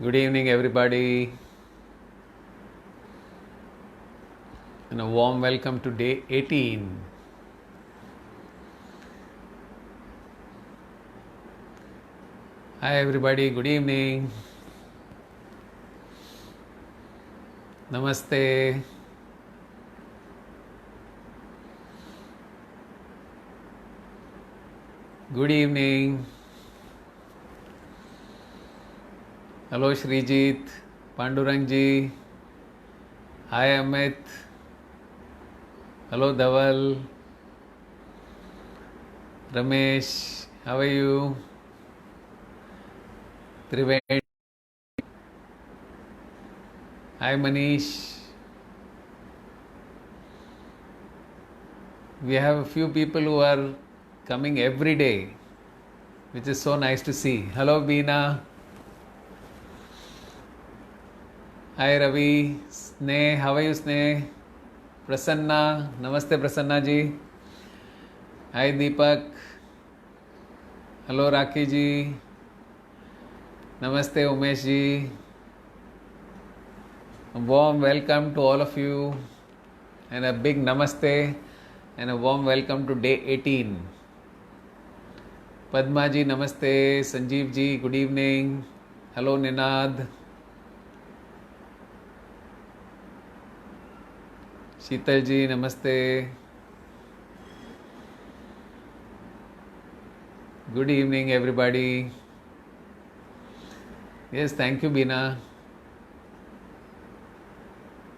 Good evening, everybody, and a warm welcome to day 18. Hi, everybody. Good evening. Namaste. Good evening. Hello, Srijit, Pandurang ji. Hi, Amit. Hello, Dhaval. Ramesh. How are you? Triveni. Hi, Manish. We have a few people who are coming every day, which is so nice to see. Hello, Beena. Hi, Ravi. Sneh. How are you, Sneh? Prasanna. Namaste, Prasanna ji. Hi, Deepak. Hello, Raki ji. Namaste, Umesh ji. A warm welcome to all of you, and a big namaste, and a warm welcome to day 18. Padma ji, namaste. Sanjeev ji, good evening. Hello, Ninad. Sheetal ji, namaste. Good evening, everybody. Yes, thank you, Beena.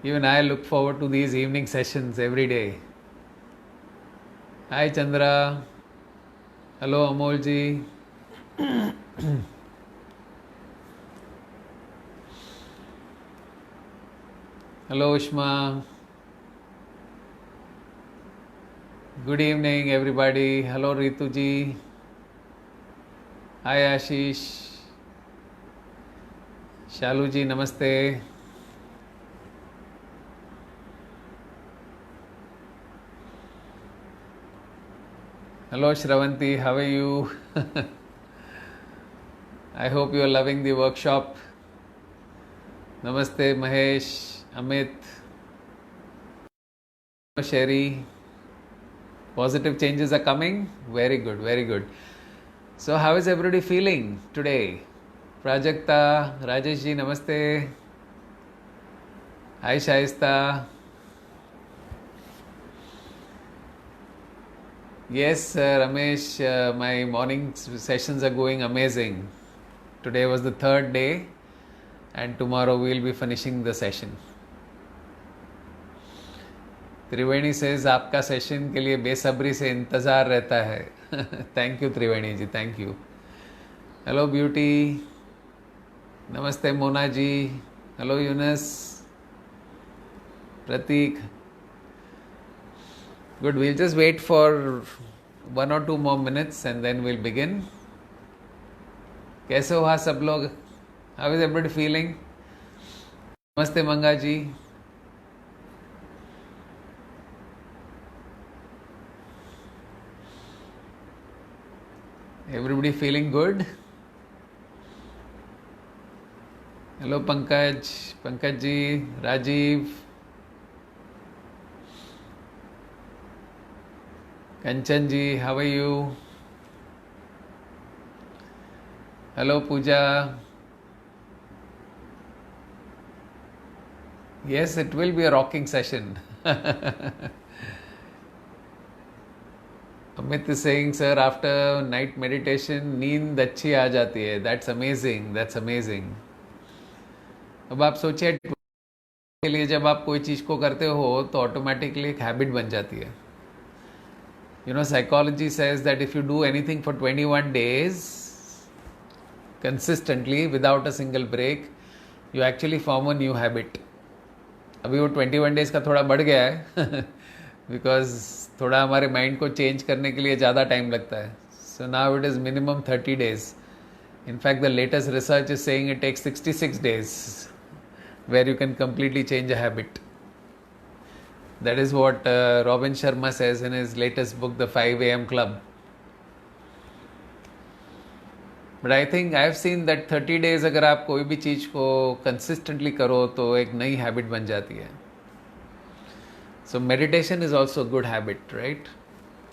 Even I look forward to these evening sessions every day. Hi, Chandra. Hello, Amol ji. Hello, Ushma. Good evening, everybody. Hello, Ritu ji. Hi, Ashish. Shalu ji, namaste. Hello, Shravanti. How are you? I hope you are loving the workshop. Namaste, Mahesh, Amit, Sherry. Positive changes are coming. Very good, very good. So, how is everybody feeling today? Prajakta, Rajesh ji, namaste. Hi, Shaista. Yes, Ramesh, my morning sessions are going amazing. Today was the third day, and tomorrow we will be finishing the session. Triveni says आपका session के लिए बेसब्री से इंतज़ार रहता है. Thank you Triveni ji, thank you. Hello beauty. नमस्ते Mona ji. Hello Yunus. Prateek. Good, we'll just wait for 1 or 2 more minutes and then we'll begin. कैसे हो आप सब लोग? How is everybody feeling? नमस्ते मंगा जी. Everybody feeling good? Hello Pankaj, Pankaj ji, Rajiv, Kanchan ji, how are you? Hello Pooja. Yes, it will be a rocking session. Amit is saying, sir, after night meditation, नींद अच्छी आ जाती है. That's amazing. That's amazing. अब आप सोचिए के लिए जब आप कोई चीज़ को करते हो तो ऑटोमेटिकली एक हैबिट बन जाती है. You know, psychology says that if you do anything for 21 days consistently without a single break, you actually form a new habit. अभी वो 21 डेज का थोड़ा बढ़ गया है बिकॉज थोड़ा हमारे माइंड को चेंज करने के लिए ज़्यादा टाइम लगता है. So now it is minimum 30 days. In fact, the latest research is saying it takes 66 days where you can completely change a habit. That is what Robin Sharma says in his latest book, The 5 AM Club. But I think I have seen that 30 days अगर आप कोई भी चीज़ को consistently करो तो एक नई habit बन जाती है. So meditation is also good habit, right?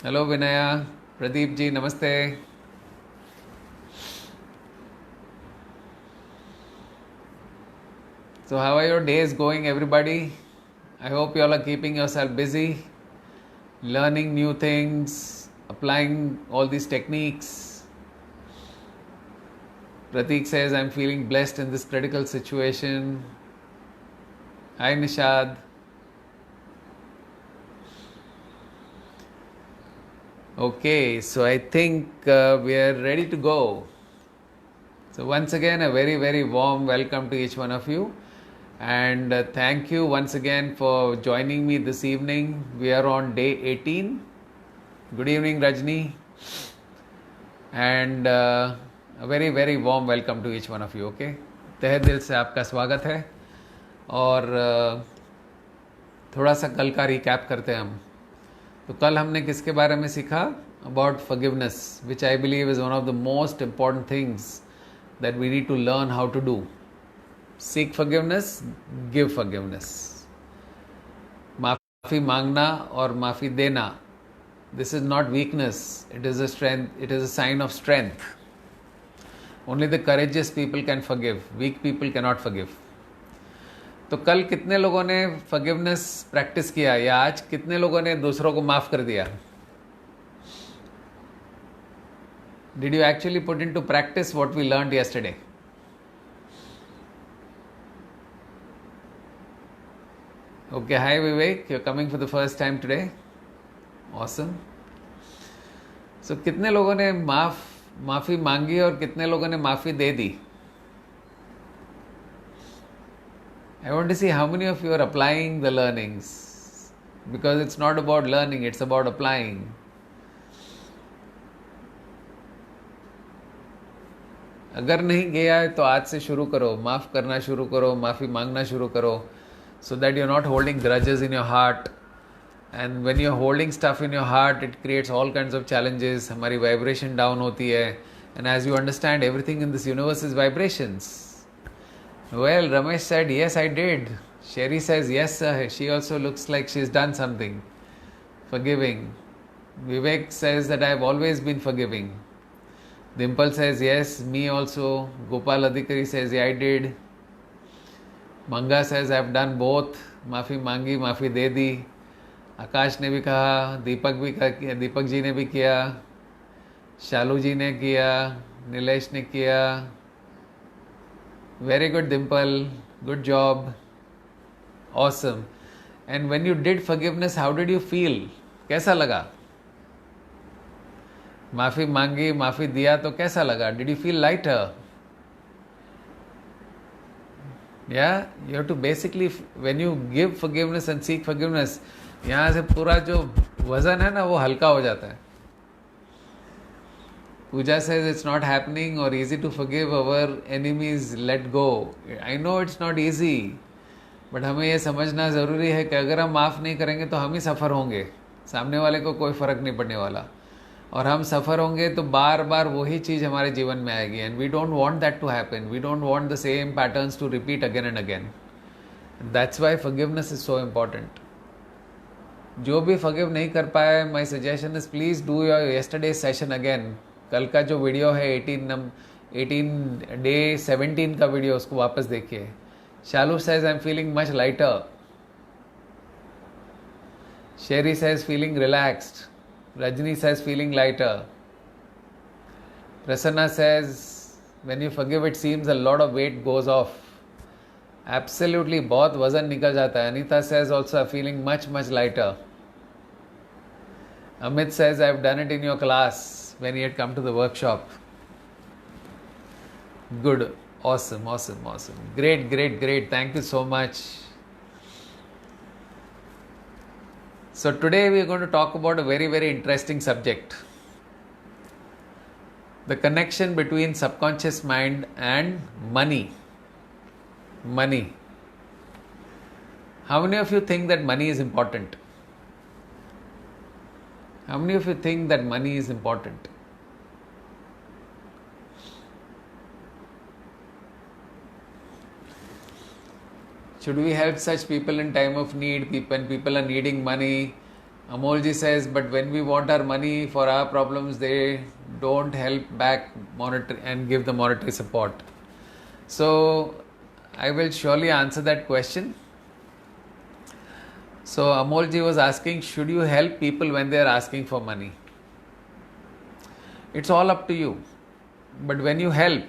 Hello Vinaya, Pradeep ji नमस्ते. So how are your days going, everybody? I hope you all are keeping yourself busy, learning new things, applying all these techniques. Pratik says, I'm feeling blessed in this critical situation. Hi Nishad. Okay, so I think we are ready to go. So once again, a very, very warm welcome to each one of you. And thank you once again for joining me this evening. We are on day 18. Good evening, Rajni. And a very, very warm welcome to each one of you, okay? तहे दिल से आपका स्वागत है. और थोड़ा सा कल का रिकैप करते हैं हम. तो कल हमने किसके बारे में सीखा? About forgiveness, which I believe is one of the most important things that we need to learn how to do. Seek forgiveness, give forgiveness. माफ़ी मांगना और माफ़ी देना, this is not weakness, it is a strength, it is a sign of strength. Only the courageous people can forgive, weak people cannot forgive. तो कल कितने लोगों ने forgiveness प्रैक्टिस किया, या आज कितने लोगों ने दूसरों को माफ़ कर दिया? Did you actually put into practice what we learned yesterday? Okay, hi Vivek, you're coming for the first time today. Awesome. So कितने लोगों ने माफ़ी मांगी और कितने लोगों ने माफ़ी दे दी? I want to see how many of you are applying the learnings, because it's not about learning, it's about applying. अगर नहीं गया है तो आज से शुरू करो, माफ़ करना शुरू करो, माफ़ी मांगना शुरू करो, so that you're not holding grudges in your heart. And when you're holding stuff in your heart, it creates all kinds of challenges. हमारी vibration down होती है. And as you understand, everything in this universe is vibrations. Well, Ramesh said, yes, I did. Sherry says, yes, sir. She also looks like she's done something. Forgiving. Vivek says that I've always been forgiving. Dimple says, yes, me also. Gopal Adhikari says, yeah, I did. Manga says, I've done both. माफ़ी मांगी, माफ़ी दे दी. आकाश ने भी कहा, दीपक जी ने भी किया, शालू जी ने किया, नीलेश ने किया. Very good, Dimple. Good job. Awesome. And when you did forgiveness, how did you feel? कैसा लगा? माफ़ी मांगी, माफ़ी दिया तो कैसा लगा? Did you feel lighter? Yeah, you have to basically, when you give forgiveness and seek forgiveness, यहाँ से पूरा जो वजन है ना वो हल्का हो जाता है. Pooja says it's not happening or easy to forgive our enemies, let go. I know it's not easy, but हमें ये समझना ज़रूरी है कि अगर हम माफ़ नहीं करेंगे तो हम ही सफ़र होंगे, सामने वाले को कोई फ़र्क नहीं पड़ने वाला. और हम सफ़र होंगे तो बार बार वही चीज़ हमारे जीवन में आएगी. And we don't want that to happen. We don't want the same patterns to repeat again and again. That's why forgiveness is so important. जो भी फॉरगिव नहीं कर पाए, my suggestion is please do your yesterday session again. कल का जो video है 18 day 17 का वीडियो, उसको वापस देखिए. शालू says I'm feeling much lighter. Sherry says feeling relaxed. Rajni says feeling lighter. Prasanna says when you forgive it seems a lot of weight goes off. Absolutely, बहुत वजन निकल जाता है. Anita says also feeling much lighter. Amit says I've done it in your class when he had come to the workshop. Good. Awesome. Great. Thank you so much. So today we are going to talk about a very interesting subject. The connection between subconscious mind and money. Money. How many of you think that money is important? How many of you think that money is important? Should we help such people in time of need, when people are needing money? Amolji says, but when we want our money for our problems, they don't help back monetary and give the monetary support. So I will surely answer that question. So Amolji was asking, should you help people when they are asking for money? It's all up to you. But when you help,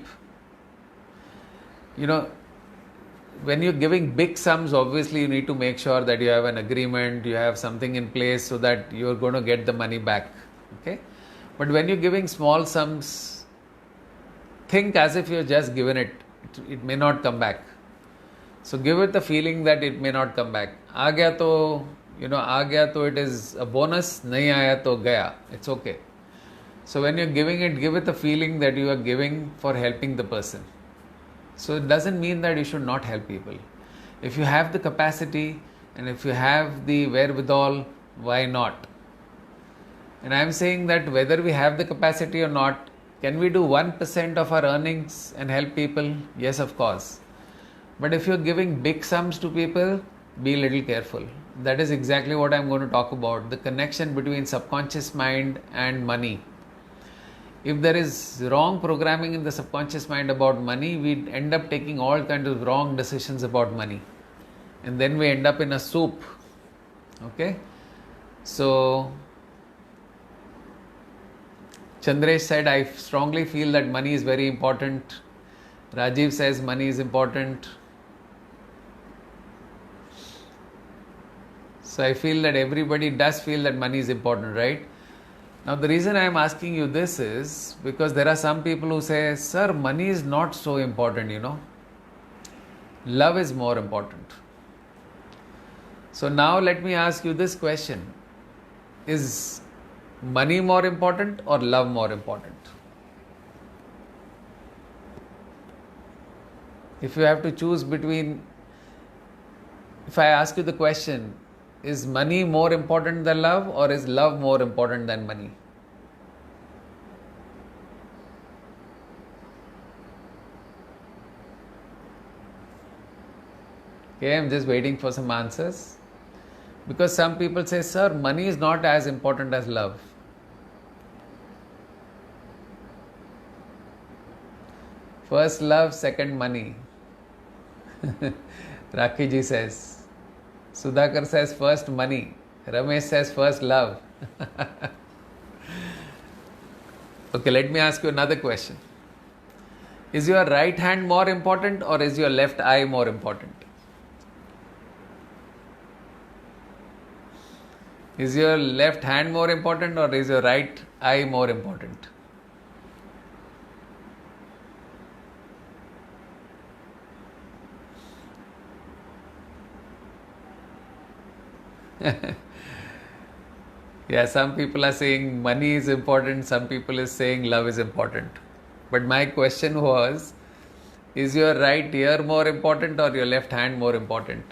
when you're giving big sums, obviously you need to make sure that you have an agreement, you have something in place so that you're going to get the money back. Okay? But when you're giving small sums, think as if you're just given it. It may not come back. So give it the feeling that it may not come back. आ गया तो it is a bonus, नहीं आया तो गया. It's okay. So when you're giving it, give it the feeling that you are giving for helping the person. So it doesn't mean that you should not help people. If you have the capacity and if you have the wherewithal, why not? And I'm saying that whether we have the capacity or not, can we do 1% of our earnings and help people? Yes, of course. But if you're giving big sums to people, be a little careful. That is exactly what I'm going to talk about, the connection between subconscious mind and money. If there is wrong programming in the subconscious mind about money, we end up taking all kinds of wrong decisions about money. And then we end up in a soup. Okay? So, Chandresh said, I strongly feel that money is very important. Rajiv says money is important. So I feel that everybody does feel that money is important, right? Now the reason I am asking you this is because there are some people who say, sir, money is not so important, Love is more important. So now let me ask you this question. Is money more important or love more important? If you have to choose between, if I ask you the question, is money more important than love or is love more important than money? Okay, I'm just waiting for some answers. Because some people say, sir, money is not as important as love. First love, second money. Rakhi ji says. Sudhakar says first money. Ramesh says first love. Okay, let me ask you another question. Is your right hand more important or is your left eye more important? Is your left hand more important or is your right eye more important? Yeah, some people are saying money is important, some people is saying love is important. But my question was, is your right ear more important or your left hand more important?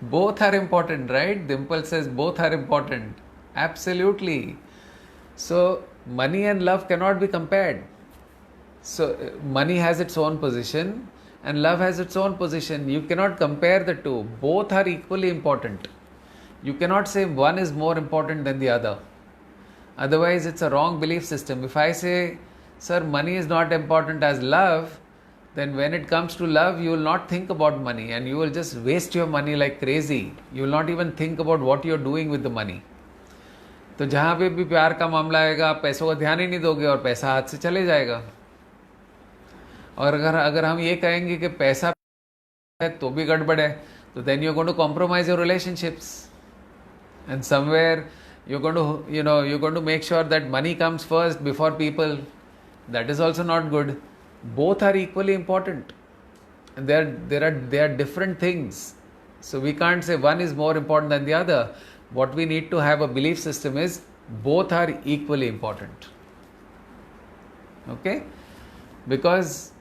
Both are important, right? Dimple says both are important. Absolutely. So money and love cannot be compared. So money has its own position and love has its own position. You cannot compare the two. Both are equally important. You cannot say one is more important than the other. Otherwise, it's a wrong belief system. If I say, sir, money is not important as love, then when it comes to love, you will not think about money and you will just waste your money like crazy. You will not even think about what you are doing with the money. तो जहाँ पे भी प्यार का मामला आएगा, आप पैसों का ध्यान ही नहीं दोगे और पैसा हाथ से चले जाएगा. और अगर हम ये कहेंगे कि पैसा है तो भी गड़बड़ है, तो then you're going to compromise your relationships. And somewhere you're going to make sure that money comes first before people. That is also not good. Both are equally important. And they are different things. So we can't say one is more important than the other. What we need to have a belief system is both are equally important. Okay? Because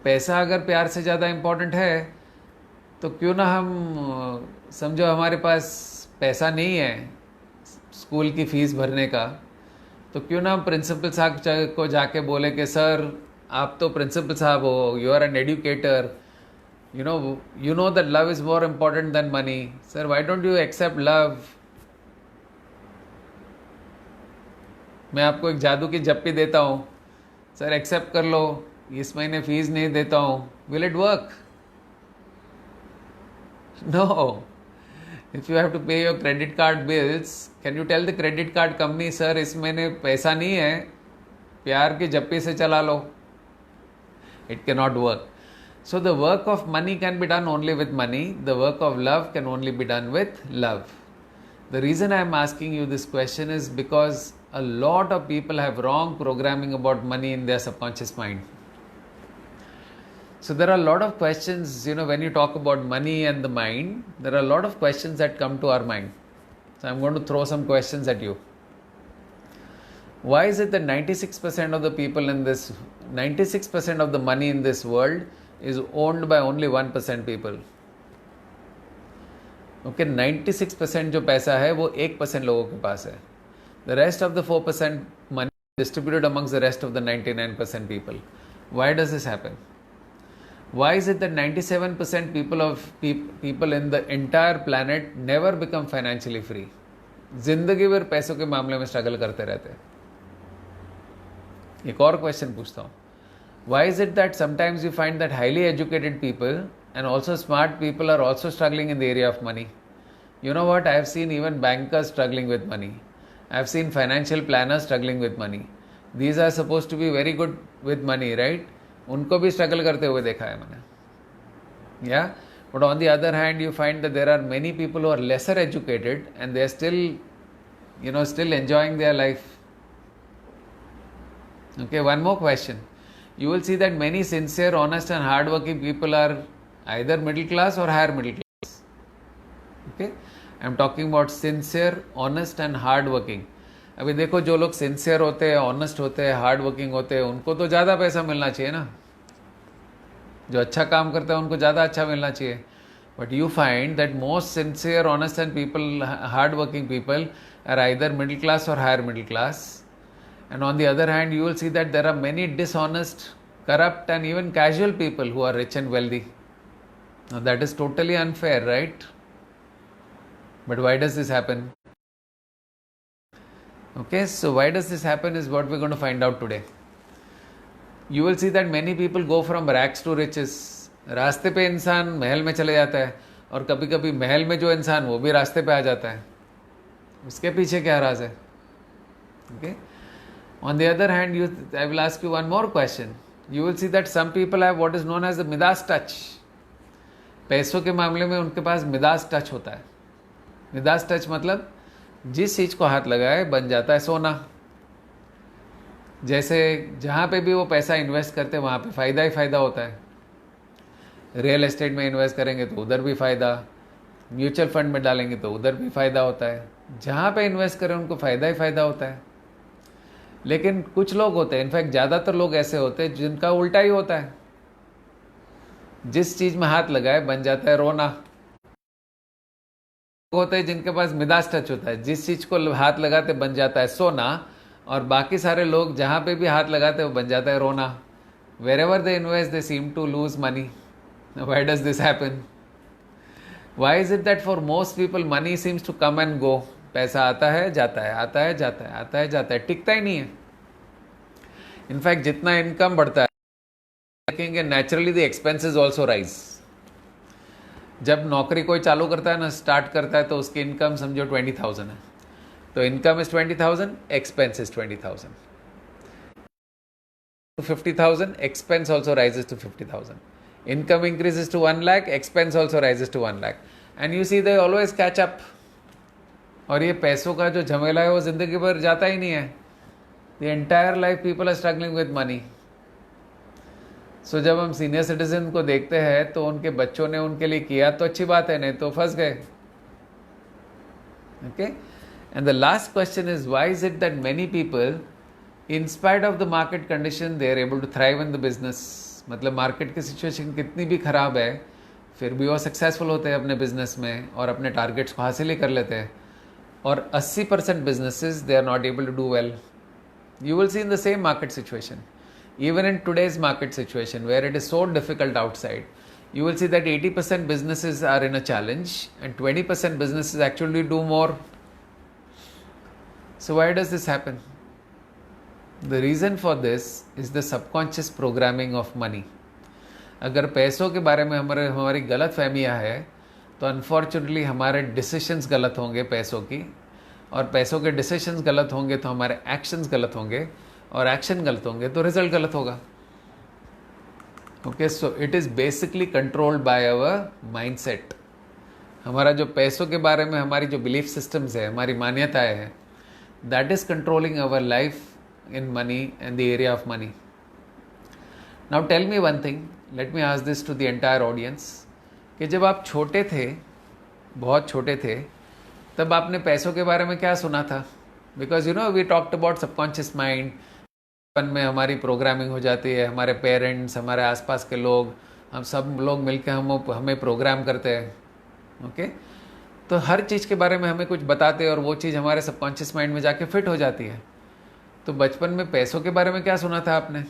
पैसा अगर प्यार से ज़्यादा important है तो क्यों ना हम समझो हमारे पास पैसा नहीं है स्कूल की फ़ीस भरने का, तो क्यों ना हम प्रिंसिपल साहब को जाके बोले कि सर आप तो प्रिंसिपल साहब हो, you are an educator, You know that love is more important than money. Sir, why don't you accept love? मैं आपको एक जादू की जप्पी देता हूँ, सर एक्सेप्ट कर लो, इस महीने फीस नहीं देता हूँ. Will it work? No. If you have to pay your credit card bills, can you tell the credit card company, sir इस महीने पैसा नहीं है, प्यार की जप्पी से चला लो? It cannot work. So the work of money can be done only with money. The work of love can only be done with love. The reason I am asking you this question is because a lot of people have wrong programming about money in their subconscious mind. So there are a lot of questions, when you talk about money and the mind, there are a lot of questions that come to our mind. So I'm going to throw some questions at you. Why is it that 96% of the people 96% of the money in this world is owned by only 1% people? Okay, 96% जो पैसा है वो 1% लोगों के पास है. The rest of the 4% money is distributed amongst the rest of the 99% people. Why does this happen? Why is it that 97% people in the entire planet never become financially free? जिंदगी भर पैसों के मामले में स्ट्रगल करते रहते हैं. एक और क्वेश्चन पूछता हूँ. Why is it that sometimes you find that highly educated people and also smart people are also struggling in the area of money? You know what? I have seen even bankers struggling with money. I have seen financial planners struggling with money. These are supposed to be very good with money, right? उनको भी struggle करते हुए देखा है मैंने. Yeah? But on the other hand, you find that there are many people who are lesser educated and they are still enjoying their life. Okay, one more question. You will see that many sincere, honest and hardworking people are either middle class or higher middle class. Okay, I am talking about sincere, honest and hardworking. अभी देखो जो लोग sincere होते हैं, honest होते हैं, hard working होते हैं, उनको तो ज़्यादा पैसा मिलना चाहिए ना. जो अच्छा काम करता है उनको ज़्यादा अच्छा मिलना चाहिए. But you find that most sincere, honest and people, hard working people are either middle class और higher middle class. And on the other hand, you will see that there are many dishonest, corrupt and even casual people who are rich and wealthy. Now that is totally unfair, right? But why does this happen? Okay, so why does this happen is what we're going to find out today. You will see that many people go from rags to riches. रास्ते पे इंसान महल में चले जाता है और कभी कभी महल में जो इंसान वो भी रास्ते पे आ जाता है. उसके पीछे क्या राज है? Okay. On the other hand, I will ask you one more question. You will see that some people have what is known as the Midas touch. पैसों के मामले में उनके पास मिदास टच होता है. मिदास टच मतलब जिस चीज़ को हाथ लगाए बन जाता है सोना. जैसे जहाँ पे भी वो पैसा इन्वेस्ट करते हैं वहाँ पे फ़ायदा ही फ़ायदा होता है. रियल एस्टेट में इन्वेस्ट करेंगे तो उधर भी फ़ायदा, म्यूचुअल फंड में डालेंगे तो उधर भी फ़ायदा होता है. जहाँ पे इन्वेस्ट करें उनको फ़ायदा ही फ़ायदा होता है. लेकिन कुछ लोग होते हैं, इनफैक्ट ज़्यादातर लोग ऐसे होते हैं जिनका उल्टा ही होता है. जिस चीज़ में हाथ लगाए बन जाता है रोना. होते हैं जिनके पास मिदास टच होता है, जिस चीज़ को हाथ लगाते बन जाता है सोना, और बाकी सारे लोग जहाँ पे भी हाथ लगाते वो बन जाता है रोना. Wherever they invest, they seem to lose money. Why does this happen? Why is it that for most people money seems to come and go? पैसा आता है जाता है, आता है जाता है, आता है जाता है, टिकता ही नहीं है. इनफैक्ट जितना इनकम बढ़ता है देखेंगे naturally the expenses also rise. जब नौकरी कोई चालू करता है ना, स्टार्ट करता है, तो उसकी इनकम समझो 20,000 है. तो income is 20,000, expense is 20,000. 50,000, expense also rises to 50,000. Income increases to 1 lakh, expense also rises to 1 lakh. And you see they always catch up. और ये पैसों का जो झमेला है वो ज़िंदगी भर जाता ही नहीं है. The entire life people are struggling with money. So जब हम सीनियर सिटीजन को देखते हैं तो उनके बच्चों ने उनके लिए किया तो अच्छी बात है, नहीं तो फंस गए. Okay? And the last question is, why is it that many people, in spite of the market condition, they are able to thrive in the business? मतलब मार्केट की सिचुएशन कितनी भी ख़राब है फिर भी वो सक्सेसफुल होते हैं अपने बिजनेस में और अपने टारगेट्स को हासिल ही कर लेते हैं. और 80% businesses they are not able to do well. You will see in the same market situation, even in today's market situation where it is so difficult outside, you will see that 80% businesses are in a challenge and 20% businesses actually do more. So why does this happen? The reason for this is the subconscious programming of money. अगर पैसों के बारे में हमारी गलत फहमियाँ है तो unfortunately हमारे डिसीशंस गलत होंगे पैसों की, और पैसों के डिसीशंस गलत होंगे तो हमारे एक्शंस गलत होंगे, और एक्शन गलत होंगे तो रिजल्ट गलत होगा. Okay, so it is basically controlled by our mindset. हमारा जो पैसों के बारे में हमारी जो बिलीफ सिस्टम्स है, हमारी मान्यताएं हैं, that is controlling our life in money and the area of money. Now tell me one thing, let me ask this to the entire audience, कि जब आप छोटे थे, बहुत छोटे थे, तब आपने पैसों के बारे में क्या सुना था? Because you know we talked about subconscious mind. बचपन में हमारी प्रोग्रामिंग हो जाती है, हमारे पेरेंट्स, हमारे आसपास के लोग, हम सब लोग मिलकर हमें प्रोग्राम करते हैं. ओके, तो हर चीज़ के बारे में हमें कुछ बताते हैं और वो चीज़ हमारे सबकॉन्शियस माइंड में जाके फिट हो जाती है. तो बचपन में पैसों के बारे में क्या सुना था आपने?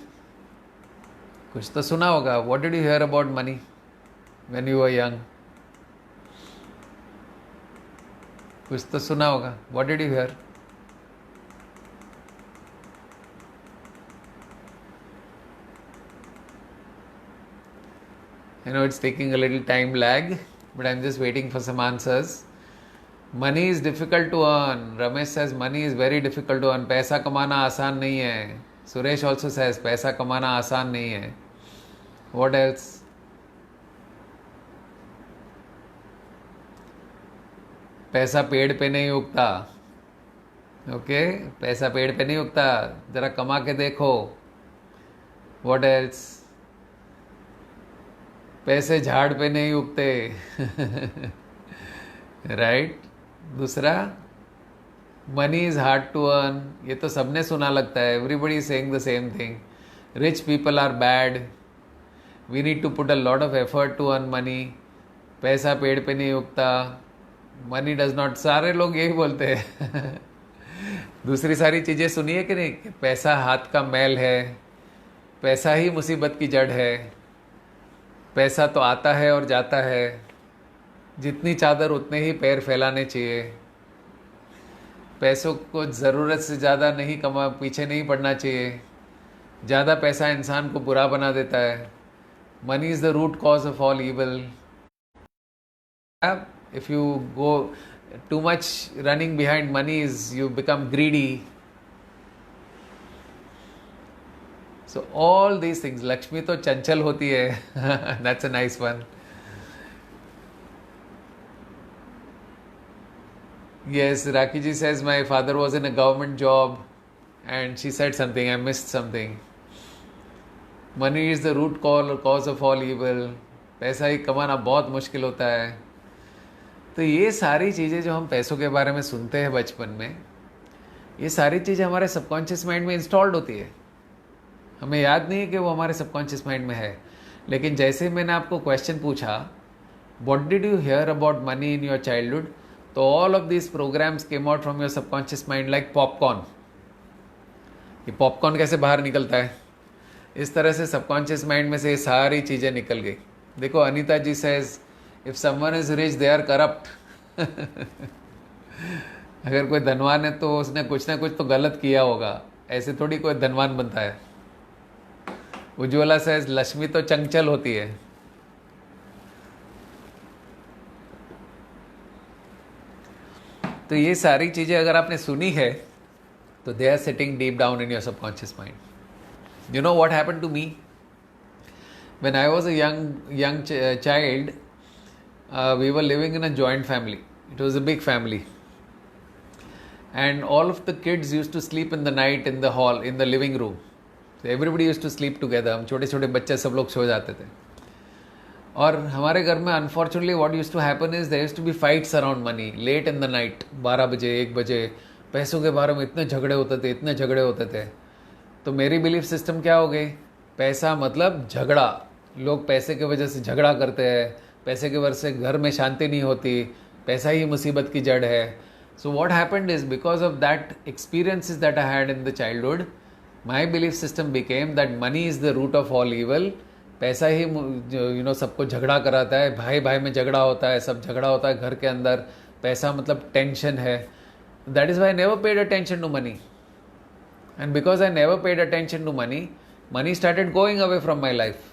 कुछ तो सुना होगा. What did you hear about money when you were young? कुछ तो सुना होगा. What did you here? I know it's taking a little time lag, but I'm just waiting for some answers. Money is difficult to earn. Ramesh says money is very difficult to earn. पैसा कमाना आसान नहीं है. Suresh also says पैसा कमाना आसान नहीं है. What else? पैसा पेड़ पे नहीं उगता. ओके, पैसा पेड़ पे नहीं उगता, जरा कमा के देखो. What else? पैसे झाड़ पे नहीं उगते. राइट. दूसरा, money is hard to earn. ये तो सबने सुना लगता है. Everybody is saying the same thing. Rich people are bad. We need to put a lot of effort to earn money. पैसा पेड़ पे नहीं उगता. Money does not. सारे लोग यही बोलते हैं. दूसरी सारी चीज़ें सुनिए कि नहीं, कि पैसा हाथ का मैल है, पैसा ही मुसीबत की जड़ है, पैसा तो आता है और जाता है, जितनी चादर उतने ही पैर फैलाने चाहिए. पैसों को ज़रूरत से ज़्यादा नहीं पीछे नहीं पड़ना चाहिए. ज़्यादा पैसा इंसान को बुरा बना देता है. Money is the root cause of all evil. If you go too much running behind money is you become greedy. So all these things. Lakshmi तो चंचल होती है. That's a nice one. Yes, Raki ji says my father was in a government job and she said something, I missed something. Money is the root cause of all evil. पैसा ही कमाना बहुत मुश्किल होता है. तो ये सारी चीज़ें जो हम पैसों के बारे में सुनते हैं बचपन में, ये सारी चीज़ें हमारे सबकॉन्शियस माइंड में इंस्टॉल्ड होती है. हमें याद नहीं है कि वो हमारे सबकॉन्शियस माइंड में है. लेकिन जैसे ही मैंने आपको क्वेश्चन पूछा, what did you hear about money in your childhood, तो all of this programs came out from your subconscious mind like popcorn. ये पॉपकॉर्न कैसे बाहर निकलता है, इस तरह से सबकॉन्शियस माइंड में से ये सारी चीज़ें निकल गई. देखो, Anita ji says if someone is rich they are corrupt. अगर कोई धनवान है तो उसने कुछ ना कुछ तो गलत किया होगा. ऐसे थोड़ी कोई धनवान बनता है. उज्ज्वला सेज लक्ष्मी तो चंचल होती है. तो ये सारी चीज़ें अगर आपने सुनी है तो they are sitting deep down in your subconscious mind. You know what happened to me when I was a young child. We were living in a joint family. It was a big family, and all of the kids used to sleep in the night in the hall, in the living room. So everybody used to sleep together. हम छोटे छोटे बच्चे सब लोग सो जाते थे. और हमारे घर में unfortunately what used to happen is there used to be fights around money late in the night. 12 बजे 1 बजे पैसों के बारे में इतने झगड़े होते थे. तो मेरी बिलीफ सिस्टम क्या हो गई, पैसा मतलब झगड़ा. लोग पैसे की वजह से झगड़ा करते हैं, पैसे की वजह से घर में शांति नहीं होती, पैसा ही मुसीबत की जड़ है. So what happened is because of that experiences that I had in the childhood, my belief system became that money is the root of all evil. पैसा ही सबको झगड़ा कराता है, भाई भाई में झगड़ा होता है, सब झगड़ा होता है घर के अंदर, पैसा मतलब टेंशन है. That is why I never paid attention to money. And because I never paid attention to money, money started going away from my life.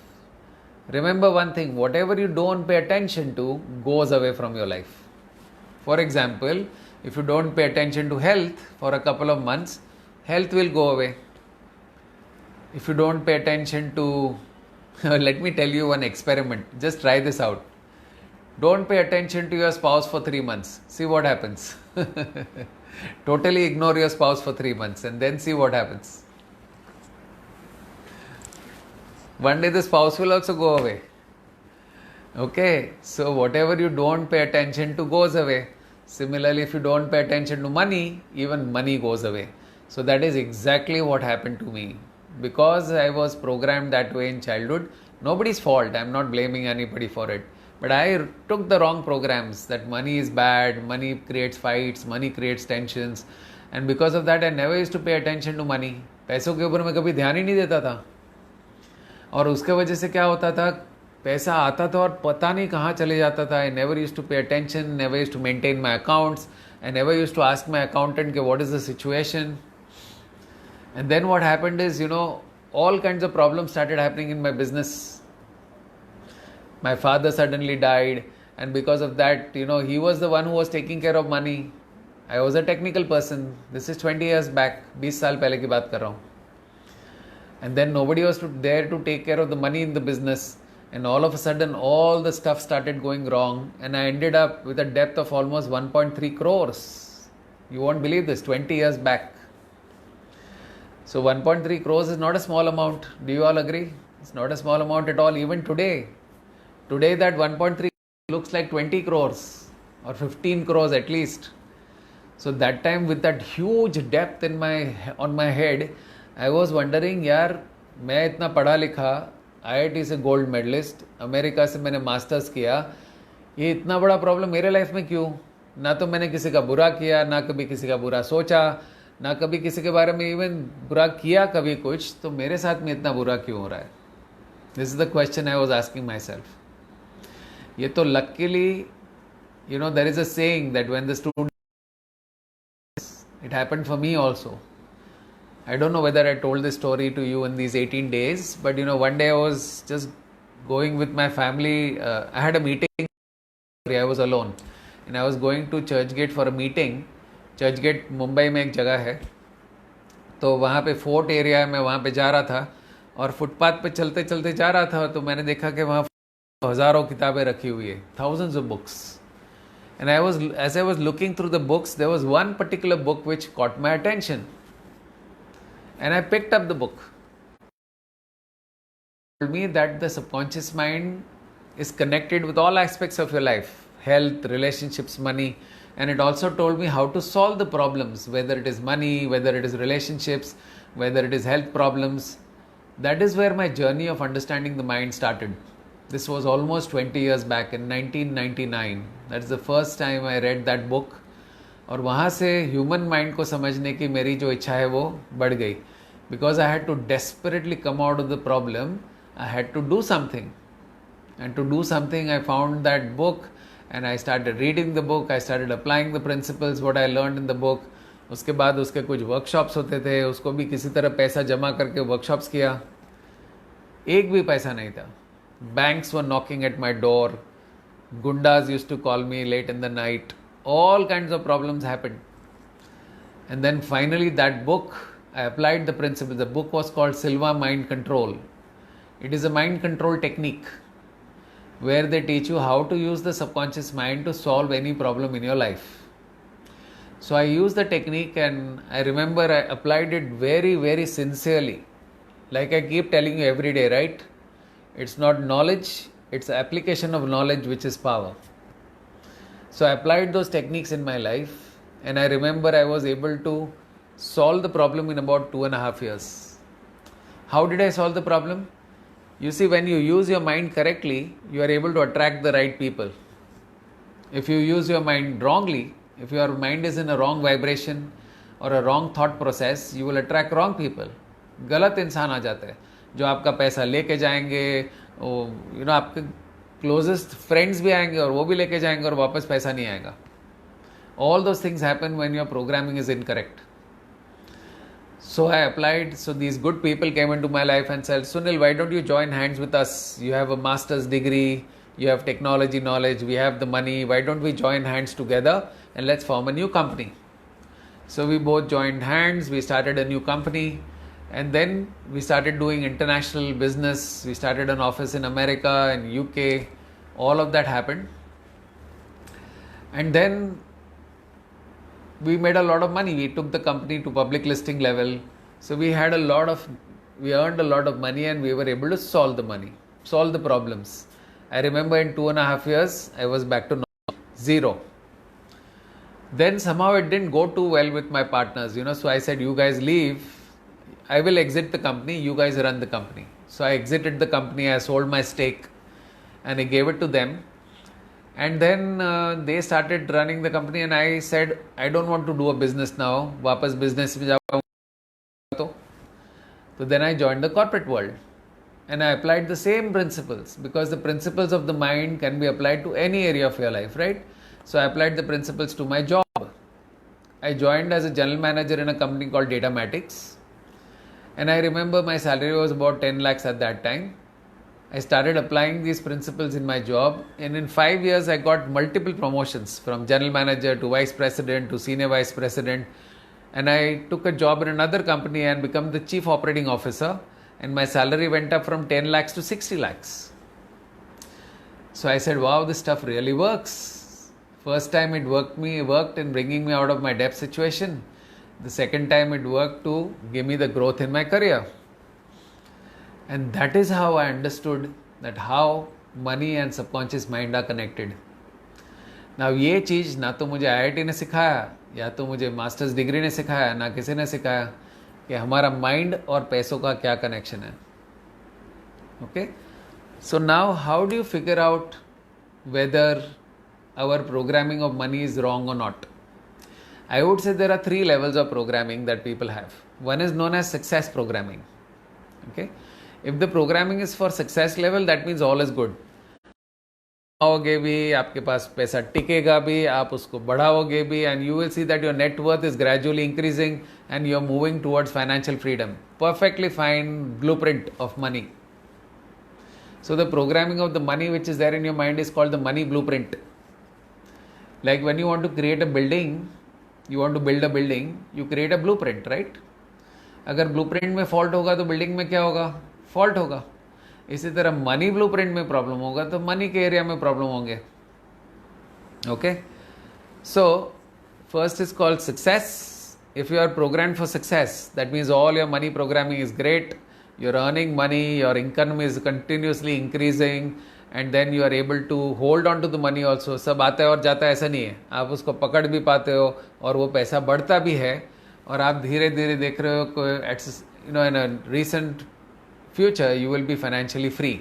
Remember one thing, whatever you don't pay attention to goes away from your life. For example, if you don't pay attention to health for a couple of months, health will go away. If you don't pay attention to let me tell you one experiment, just try this out. Don't pay attention to your spouse for 3 months, see what happens. Totally ignore your spouse for 3 months and then see what happens. One day the spouse will also go away. Okay, so whatever you don't pay attention to goes away. Similarly, if you don't pay attention to money, even money goes away. So that is exactly what happened to me. Because I was programmed that way in childhood, nobody's fault, I'm not blaming anybody for it. But I took the wrong programs that money is bad, money creates fights, money creates tensions. And because of that, I never used to pay attention to money. पैसों के ऊपर मैं कभी ध्यान ही नहीं देता था. और उसके वजह से क्या होता था, पैसा आता था और पता नहीं कहाँ चले जाता था. I never use to pay attention, never use to maintain my accounts, I never use to ask my accountant कि what is the situation. And then what happened is all kinds of problems started happening in my business. My father suddenly died, and because of that, he was the one who was taking care of money. I was a technical person. This is 20 years back, 20 साल पहले की बात कर रहा हूँ. And then nobody was there to take care of the money in the business, and all of a sudden all the stuff started going wrong, and I ended up with a debt of almost 1.3 crores. You won't believe this, 20 years back. So 1.3 crores is not a small amount. Do you all agree? It's not a small amount at all. Even today that 1.3 looks like 20 crores or 15 crores at least. So that time, with that huge debt on my head, I was wondering, यार मैं इतना पढ़ा लिखा, IIT से gold medallist, America से मैंने masters किया, ये इतना बड़ा प्रॉब्लम मेरे लाइफ में क्यों? ना तो मैंने किसी का बुरा किया, ना कभी किसी का बुरा सोचा, ना कभी किसी के बारे में इवन बुरा किया कभी कुछ, तो मेरे साथ में इतना बुरा क्यों हो रहा है? This is the question I was asking myself. ये तो luckily there is a saying that when the student, it happened for me also. I don't know whether I told this story to you in these 18 days, but one day I was just going with my family. I had a meeting. I was alone and I was going to Churchgate for a meeting. Churchgate Mumbai में एक जगह है, तो वहाँ पे fort area है, मैं वहाँ पे जा रहा था और फुटपाथ पे चलते चलते जा रहा था, तो मैंने देखा कि वहाँ हज़ारों किताबें रखी हुई है, thousands of books. And as I was looking through the books, there was one particular book which caught my attention. And I picked up the book. It told me that the subconscious mind is connected with all aspects of your life, health, relationships, money, and it also told me how to solve the problems, whether it is money, whether it is relationships, whether it is health problems. That is where my journey of understanding the mind started. This was almost 20 years back in 1999. That's the first time I read that book. और वहाँ से human mind को समझने की मेरी जो इच्छा है वो बढ़ गई. Because I had to desperately come out of the problem, I had to do something, and to do something I found that book and I started reading the book. I started applying the principles what I learned in the book. उसके बाद उसके कुछ workshops होते थे, उसको भी किसी तरह पैसा जमा करके वर्कशॉप्स किया. एक भी पैसा नहीं था. Banks were knocking at my door, goondas used to call me late in the night. All kinds of problems happened. And then finally that book, I applied the principles. The book was called Silva Mind Control. It is a mind control technique where they teach you how to use the subconscious mind to solve any problem in your life. So I used the technique and I remember I applied it very, very sincerely. Like I keep telling you every day, right? It's not knowledge, it's the application of knowledge which is power. So I applied those techniques in my life, and I remember I was able to solve the problem in about 2.5 years. How did I solve the problem? You see, when you use your mind correctly, you are able to attract the right people. If you use your mind wrongly, if your mind is in a wrong vibration or a wrong thought process, you will attract wrong people. गलत इंसान आ जाते हैं जो आपका पैसा लेके जाएंगे, आपके क्लोजेस्ट फ्रेंड्स भी आएंगे और वो भी लेके जाएंगे और वापस पैसा नहीं आएगा. All those things happen when your programming is incorrect. So I applied. So these good people came into my life and said, Sunil, why don't you join hands with us? You have a master's degree, you have technology knowledge, we have the money. Why don't we join hands together and let's form a new company? So we both joined hands, we started a new company, and then we started doing international business. We started an office in America and UK. All of that happened. And then we made a lot of money. We took the company to public listing level. So we earned a lot of money, and we were able to solve the problems. I remember in 2.5 years, I was back to zero. Then somehow it didn't go too well with my partners, so I said, you guys leave. I will exit the company. You guys run the company. So I exited the company. I sold my stake and I gave it to them. And then they started running the company, and I said, I don't want to do a business now. Wapas business mein jaao. So then I joined the corporate world, and I applied the same principles, because the principles of the mind can be applied to any area of your life, right? So I applied the principles to my job. I joined as a general manager in a company called Datamatics, and I remember my salary was about 10 lakhs at that time. I started applying these principles in my job, and in 5 years I got multiple promotions, from general manager to vice president to senior vice president, and I took a job in another company and become the chief operating officer, and my salary went up from 10 lakhs to 60 lakhs. So I said, wow, this stuff really works. First time it worked in bringing me out of my debt situation. The second time it worked to give me the growth in my career. And that is how I understood that how money and subconscious mind are connected. Now ये चीज़ ना तो मुझे IIT ने सिखाया, या तो मुझे masters degree ने सिखाया, ना किसी ने सिखाया कि हमारा माइंड और पैसों का क्या कनेक्शन है. Okay? So now how do you figure out whether our programming of money is wrong or not? I would say there are 3 levels of programming that people have. One is known as success programming. Okay? If the programming is for success level, that means all is good. आओगे भी, आपके पास पैसा टिकेगा भी, आप उसको बढ़ाओगे भी, and you will see that your net worth is gradually increasing and you are moving towards financial freedom. Perfectly fine blueprint of money. So the programming of the money which is there in your mind is called the money blueprint. Like when you want to create a building, you want to build a building, you create a blueprint, right? अगर blueprint में fault होगा तो building में क्या होगा? Fault होगा. इसी तरह मनी ब्लूप्रिंट में प्रॉब्लम होगा तो मनी के एरिया में प्रॉब्लम होंगे. Okay, so first is called success. If you are programmed for success, that means all your money programming is great, you are earning money, your income is continuously increasing, and then you are able to hold on to the money also. सब आता है और जाता है, ऐसा नहीं है. आप उसको पकड़ भी पाते हो और वो पैसा बढ़ता भी है, और आप धीरे धीरे देख रहे हो in a recent future you will be financially free.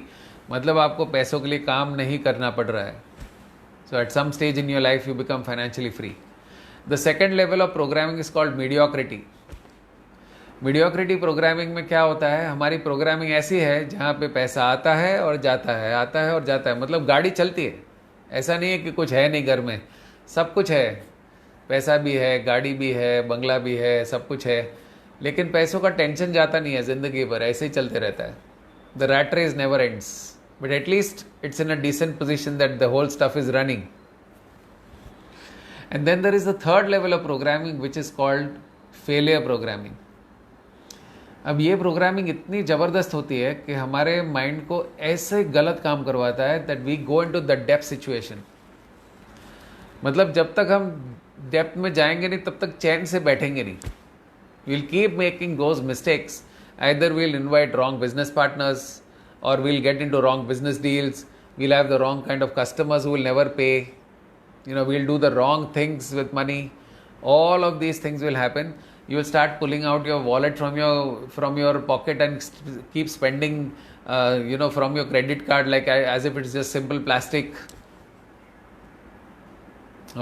मतलब आपको पैसों के लिए काम नहीं करना पड़ रहा है. So at some stage in your life you become financially free. The second level of programming is called mediocrity. Mediocrity programming में क्या होता है? हमारी प्रोग्रामिंग ऐसी है जहाँ पे पैसा आता है और जाता है, आता है और जाता है. मतलब गाड़ी चलती है, ऐसा नहीं है कि कुछ है नहीं घर में, सब कुछ है. पैसा भी है, गाड़ी भी है, बंगला भी है, सब कुछ है, लेकिन पैसों का टेंशन जाता नहीं है ज़िंदगी भर, ऐसे ही चलते रहता है. The rat race never ends, but at least it's in a decent position that the whole stuff is running. And then there is the third level of programming which is called failure programming. अब ये programming इतनी ज़बरदस्त होती है कि हमारे mind को ऐसे गलत काम करवाता है that we go into the depth situation. मतलब जब तक हम डेप्थ में जाएंगे नहीं तब तक चैन से बैठेंगे नहीं. We'll keep making those mistakes. Either we'll invite wrong business partners, or we'll get into wrong business deals. We'll have the wrong kind of customers who will never pay. We'll do the wrong things with money. All of these things will happen. You will start pulling out your wallet from your pocket and keep spending, from your credit card as if it's just simple plastic.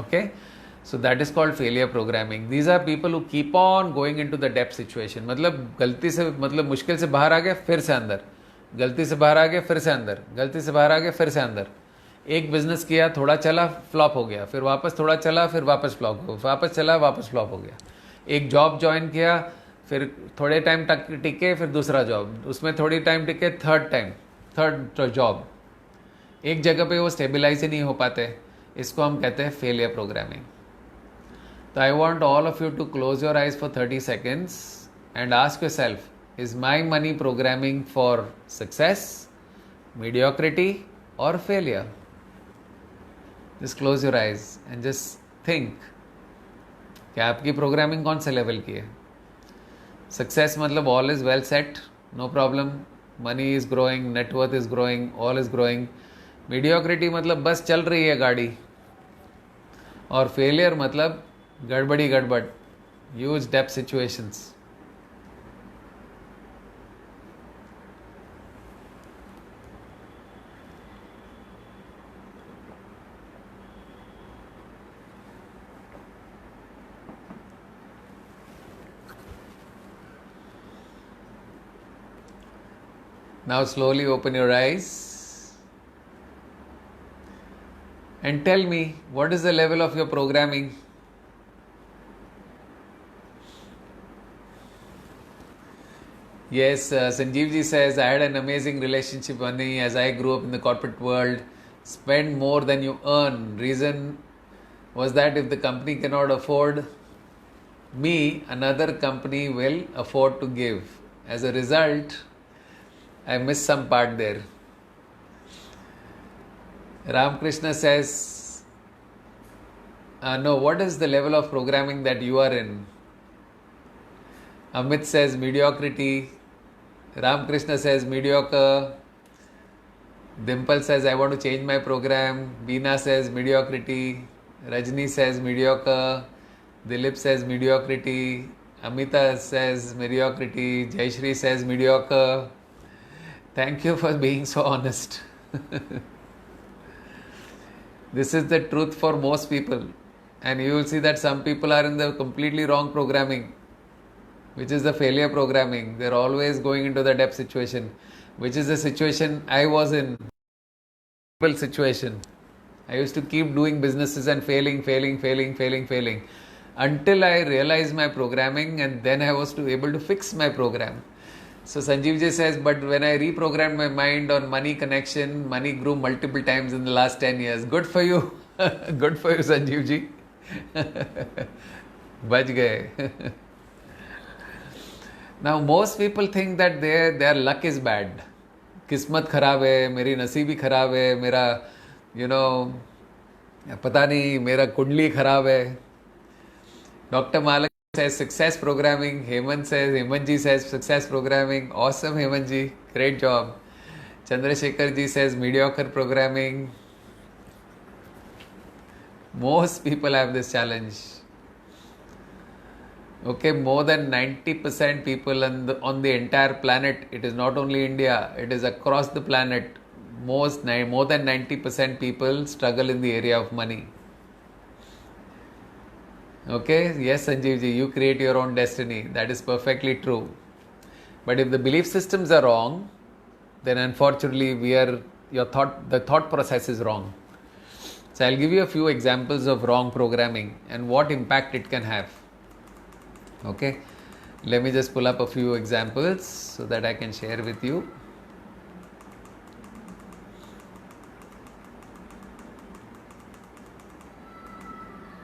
Okay. So that is called failure programming. These are people who keep on going into the debt situation. मतलब गलती से, मतलब मुश्किल से बाहर आ गया, फिर से अंदर, गलती से बाहर आ गए फिर से अंदर, गलती से बाहर आ गए फिर से अंदर। एक बिजनेस किया, थोड़ा चला, फ्लॉप हो गया, फिर वापस थोड़ा चला, फिर वापस फ्लॉप हो, वापस चला, वापस फ्लॉप हो गया। एक जॉब ज्वाइन किया, फिर थोड़े टाइम तक टिके, फिर दूसरा जॉब, उसमें थोड़ी टाइम टिके, थर्ड जॉब। एक जगह पे वो स्टेबलाइज ही नहीं हो पाते, इसको हम कहते हैं फेलियर प्रोग्रामिंग। तो I want all of you to close your eyes for 30 seconds and ask yourself, is my money programming for success, mediocrity or failure? Just close your eyes and just think कि आपकी programming कौन से level की है। Success मतलब all is well set, no problem, money is growing, net worth is growing, all is growing. Mediocrity मतलब बस चल रही है गाड़ी। और फेलियर मतलब गड़बड़ी गड़बड़, huge depth situations. Now slowly open your eyes and tell me, what is the level of your programming? Yes, Sanjeev ji says, I had an amazing relationship money as I grew up in the corporate world. Spend more than you earn. Reason was that if the company cannot afford me, another company will afford to give. As a result, I missed some part there. Ramakrishna says, no, what is the level of programming that you are in? Amit says mediocrity. Ramakrishna says mediocre. Dimple says, I want to change my program. Beena says mediocrity. Rajni says mediocre. Dilip says mediocrity. Amita says mediocrity. Jayashri says mediocre. Thank you for being so honest. This is the truth for most people. And you will see that some people are in the completely wrong programming, which is the failure programming. They're always going into the depth situation, which is the situation I was in. Situation. I used to keep doing businesses and failing until I realized my programming, and then I was able to fix my program. So Sanjeev ji says, but when I reprogrammed my mind on money connection, money grew multiple times in the last 10 years. Good for you. Good for you, Sanjeev ji. Bach gaye. Now most people think that their luck is bad. किस्मत खराब है, मेरी नसीबी खराब है, मेरा पता नहीं, मेरा कुंडली खराब है. Dr. Malak says success programming. Hemant ji says success programming. Awesome, Hemant ji. Great job. Chandrasekhar ji says mediocre programming. Most people have this challenge. Okay, more than 90% people on the entire planet, it is not only India, it is across the planet, more than 90% people struggle in the area of money. Okay, yes Sanjeev ji, you create your own destiny. That is perfectly true. But if the belief systems are wrong, then unfortunately the thought process is wrong. So I'll give you a few examples of wrong programming and what impact it can have. Okay, let me just pull up a few examples so that I can share with you.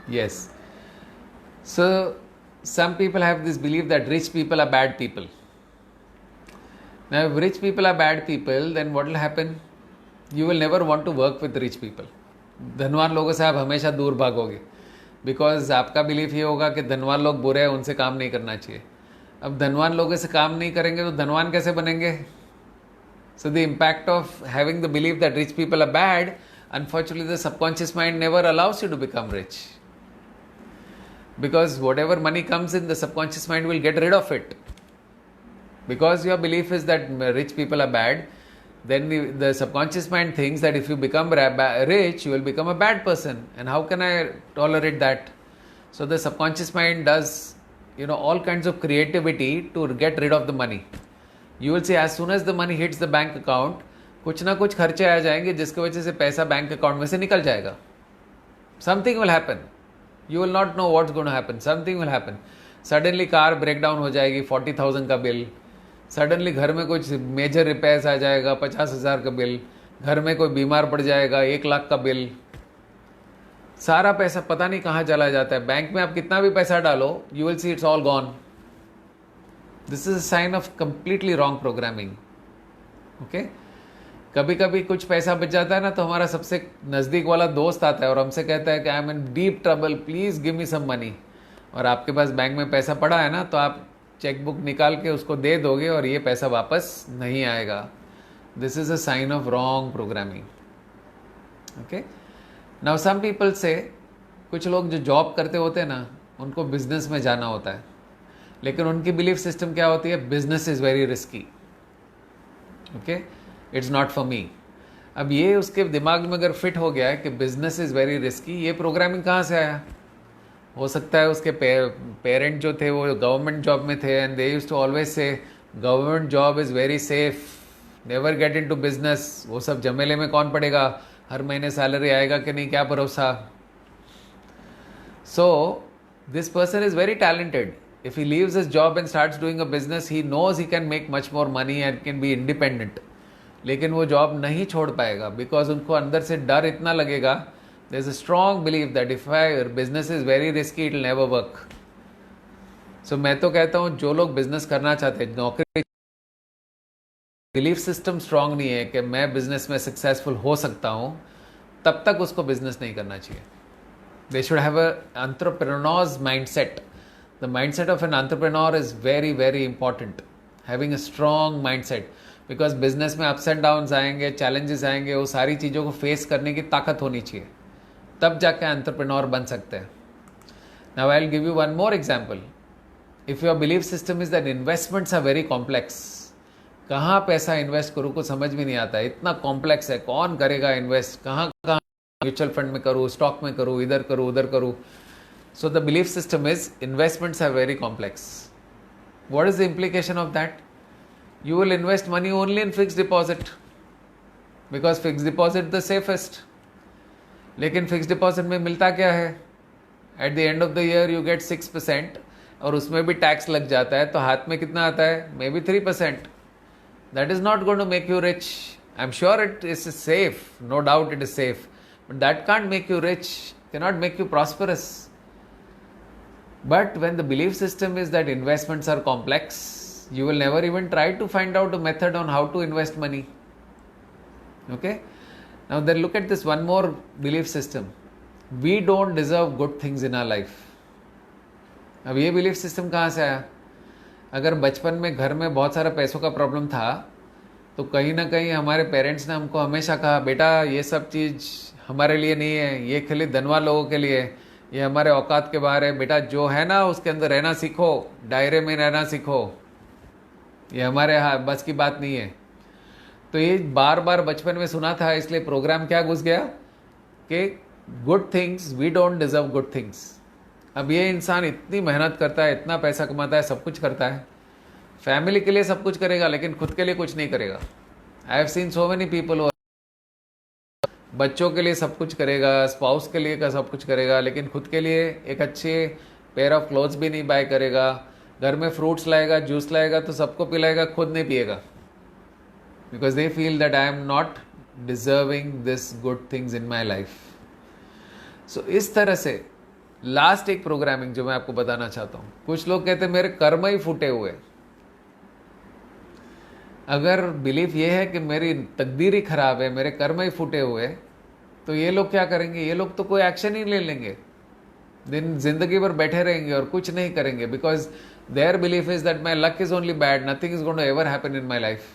Yes. So some people have this belief that rich people are bad people. Now if rich people are bad people, then what will happen? You will never want to work with rich people. धनवान लोगों से आप हमेशा दूर भागोगे, because आपका belief ये होगा कि धनवान लोग बुरे हैं, उनसे काम नहीं करना चाहिए. अब धनवान लोगों से काम नहीं करेंगे तो धनवान कैसे बनेंगे? So the impact of having the belief that rich people are bad, unfortunately the subconscious mind never allows you to become rich, because whatever money comes in, the subconscious mind will get rid of it. Because your belief is that rich people are bad, then the subconscious mind thinks that if you become rich, you will become a bad person. And how can I tolerate that? So the subconscious mind does, all kinds of creativity to get rid of the money. You will see as soon as the money hits the bank account, कुछ ना कुछ खर्चे आ जाएंगे जिसकी वजह से पैसा bank account में से निकल जाएगा. Something will happen, you will not know what's going to happen, something will happen. Suddenly car break down हो जाएगी, 40,000 का बिल. सडनली घर में कुछ मेजर रिपेयर्स आ जाएगा, 50,000 का बिल. घर में कोई बीमार पड़ जाएगा, 1 लाख का बिल. सारा पैसा पता नहीं कहाँ चला जाता है. बैंक में आप कितना भी पैसा डालो, you will see it's all gone. This is a sign of completely wrong programming. Okay, कभी कभी कुछ पैसा बच जाता है ना, तो हमारा सबसे नज़दीक वाला दोस्त आता है और हमसे कहता है कि I am in deep trouble, please give me some money. और आपके पास बैंक में पैसा पड़ा है ना, तो आप चेकबुक निकाल के उसको दे दोगे और ये पैसा वापस नहीं आएगा. This is a sign of wrong programming. Okay, now some people say, कुछ लोग जो जॉब करते होते हैं ना, उनको बिजनेस में जाना होता है, लेकिन उनकी बिलीफ सिस्टम क्या होती है, business is very risky. Okay, it's not for me. अब ये उसके दिमाग में अगर फिट हो गया है कि बिजनेस इज़ वेरी रिस्की, ये प्रोग्रामिंग कहाँ से आया? हो सकता है उसके पेरेंट जो थे वो गवर्नमेंट जॉब में थे, and they used to always say government job is very safe, never get into business. वो सब झमेले में कौन पड़ेगा, हर महीने सैलरी आएगा कि नहीं, क्या भरोसा. So this person is very talented. If he leaves his job and starts doing a business, he knows he can make much more money and can be independent. लेकिन वो जॉब नहीं छोड़ पाएगा, बिकॉज उनको अंदर से डर इतना लगेगा. There is a strong believe that if I business is very risky, it will never work. So मैं तो कहता हूँ जो लोग बिजनेस करना चाहते हैं, नौकरी, बिलीफ सिस्टम स्ट्रांग नहीं है कि मैं बिजनेस में सक्सेसफुल हो सकता हूँ, तब तक उसको बिजनेस नहीं करना चाहिए. They should have a entrepreneurs mindset. The mindset of an entrepreneur is very, very important. Having a strong mindset. Because business में ups and downs आएंगे, challenges आएंगे, वो सारी चीज़ों को face करने की ताकत होनी चाहिए, तब जाके entrepreneur बन सकते हैं. Now I'll give you one more example. If your belief system is that investments are very complex, कहाँ पैसा इन्वेस्ट करूँ कुछ समझ में नहीं आता, इतना कॉम्प्लेक्स है, कौन करेगा इन्वेस्ट, कहाँ कहाँ म्यूचुअल फंड में करूँ, स्टॉक में करूँ, इधर करूँ, उधर करूँ. So the belief system is investments are very complex. What is the implication of that? You will invest money only in fixed deposit, because fixed deposit the safest. लेकिन fixed deposit में मिलता क्या है? At the end of the year you get 6%, और उसमें भी tax लग जाता है, तो हाथ में कितना आता है? Maybe 3%. That is not going to make you rich. I'm sure it is safe, no doubt it is safe, but that can't make you rich, cannot make you prosperous. But when the belief system is that investments are complex, you will never even try to find out a method on how to invest money. Okay? Now then look at this one more belief system. We don't deserve good things in our life. अब ये belief system कहाँ से आया? अगर बचपन में घर में बहुत सारा पैसों का प्रॉब्लम था, तो कहीं ना कहीं हमारे पेरेंट्स ने हमको हमेशा कहा, बेटा ये सब चीज़ हमारे लिए नहीं है, ये खाली धनवान लोगों के लिए, ये हमारे औकात के बाहर है. बेटा जो है ना उसके अंदर रहना सीखो, दायरे में रहना सीखो, ये हमारे बस की बात नहीं है. तो ये बार बार बचपन में सुना था, इसलिए प्रोग्राम क्या घुस गया कि good things, we don't deserve good things. अब ये इंसान इतनी मेहनत करता है, इतना पैसा कमाता है, सब कुछ करता है, फैमिली के लिए सब कुछ करेगा, लेकिन खुद के लिए कुछ नहीं करेगा. I have seen so many people, बच्चों के लिए सब कुछ करेगा, स्पाउस के लिए का सब कुछ करेगा, लेकिन खुद के लिए एक अच्छे पेयर ऑफ क्लोथ्स भी नहीं बाय करेगा. घर में फ्रूट्स लाएगा, जूस लाएगा तो सबको पिलाएगा, खुद नहीं पिएगा, because they feel that I am not deserving this good things in my life. So इस तरह से लास्ट एक प्रोग्रामिंग जो मैं आपको बताना चाहता हूँ, कुछ लोग कहते हैं मेरे कर्म ही फूटे हुए. अगर बिलीफ ये है कि मेरी तकदीर ही खराब है, मेरे कर्म ही फूटे हुए, तो ये लोग क्या करेंगे? ये लोग तो कोई एक्शन ही ले लेंगे, दिन जिंदगी भर बैठे रहेंगे और कुछ नहीं करेंगे, because their belief is that my luck is only bad, nothing is going to ever happen in my life.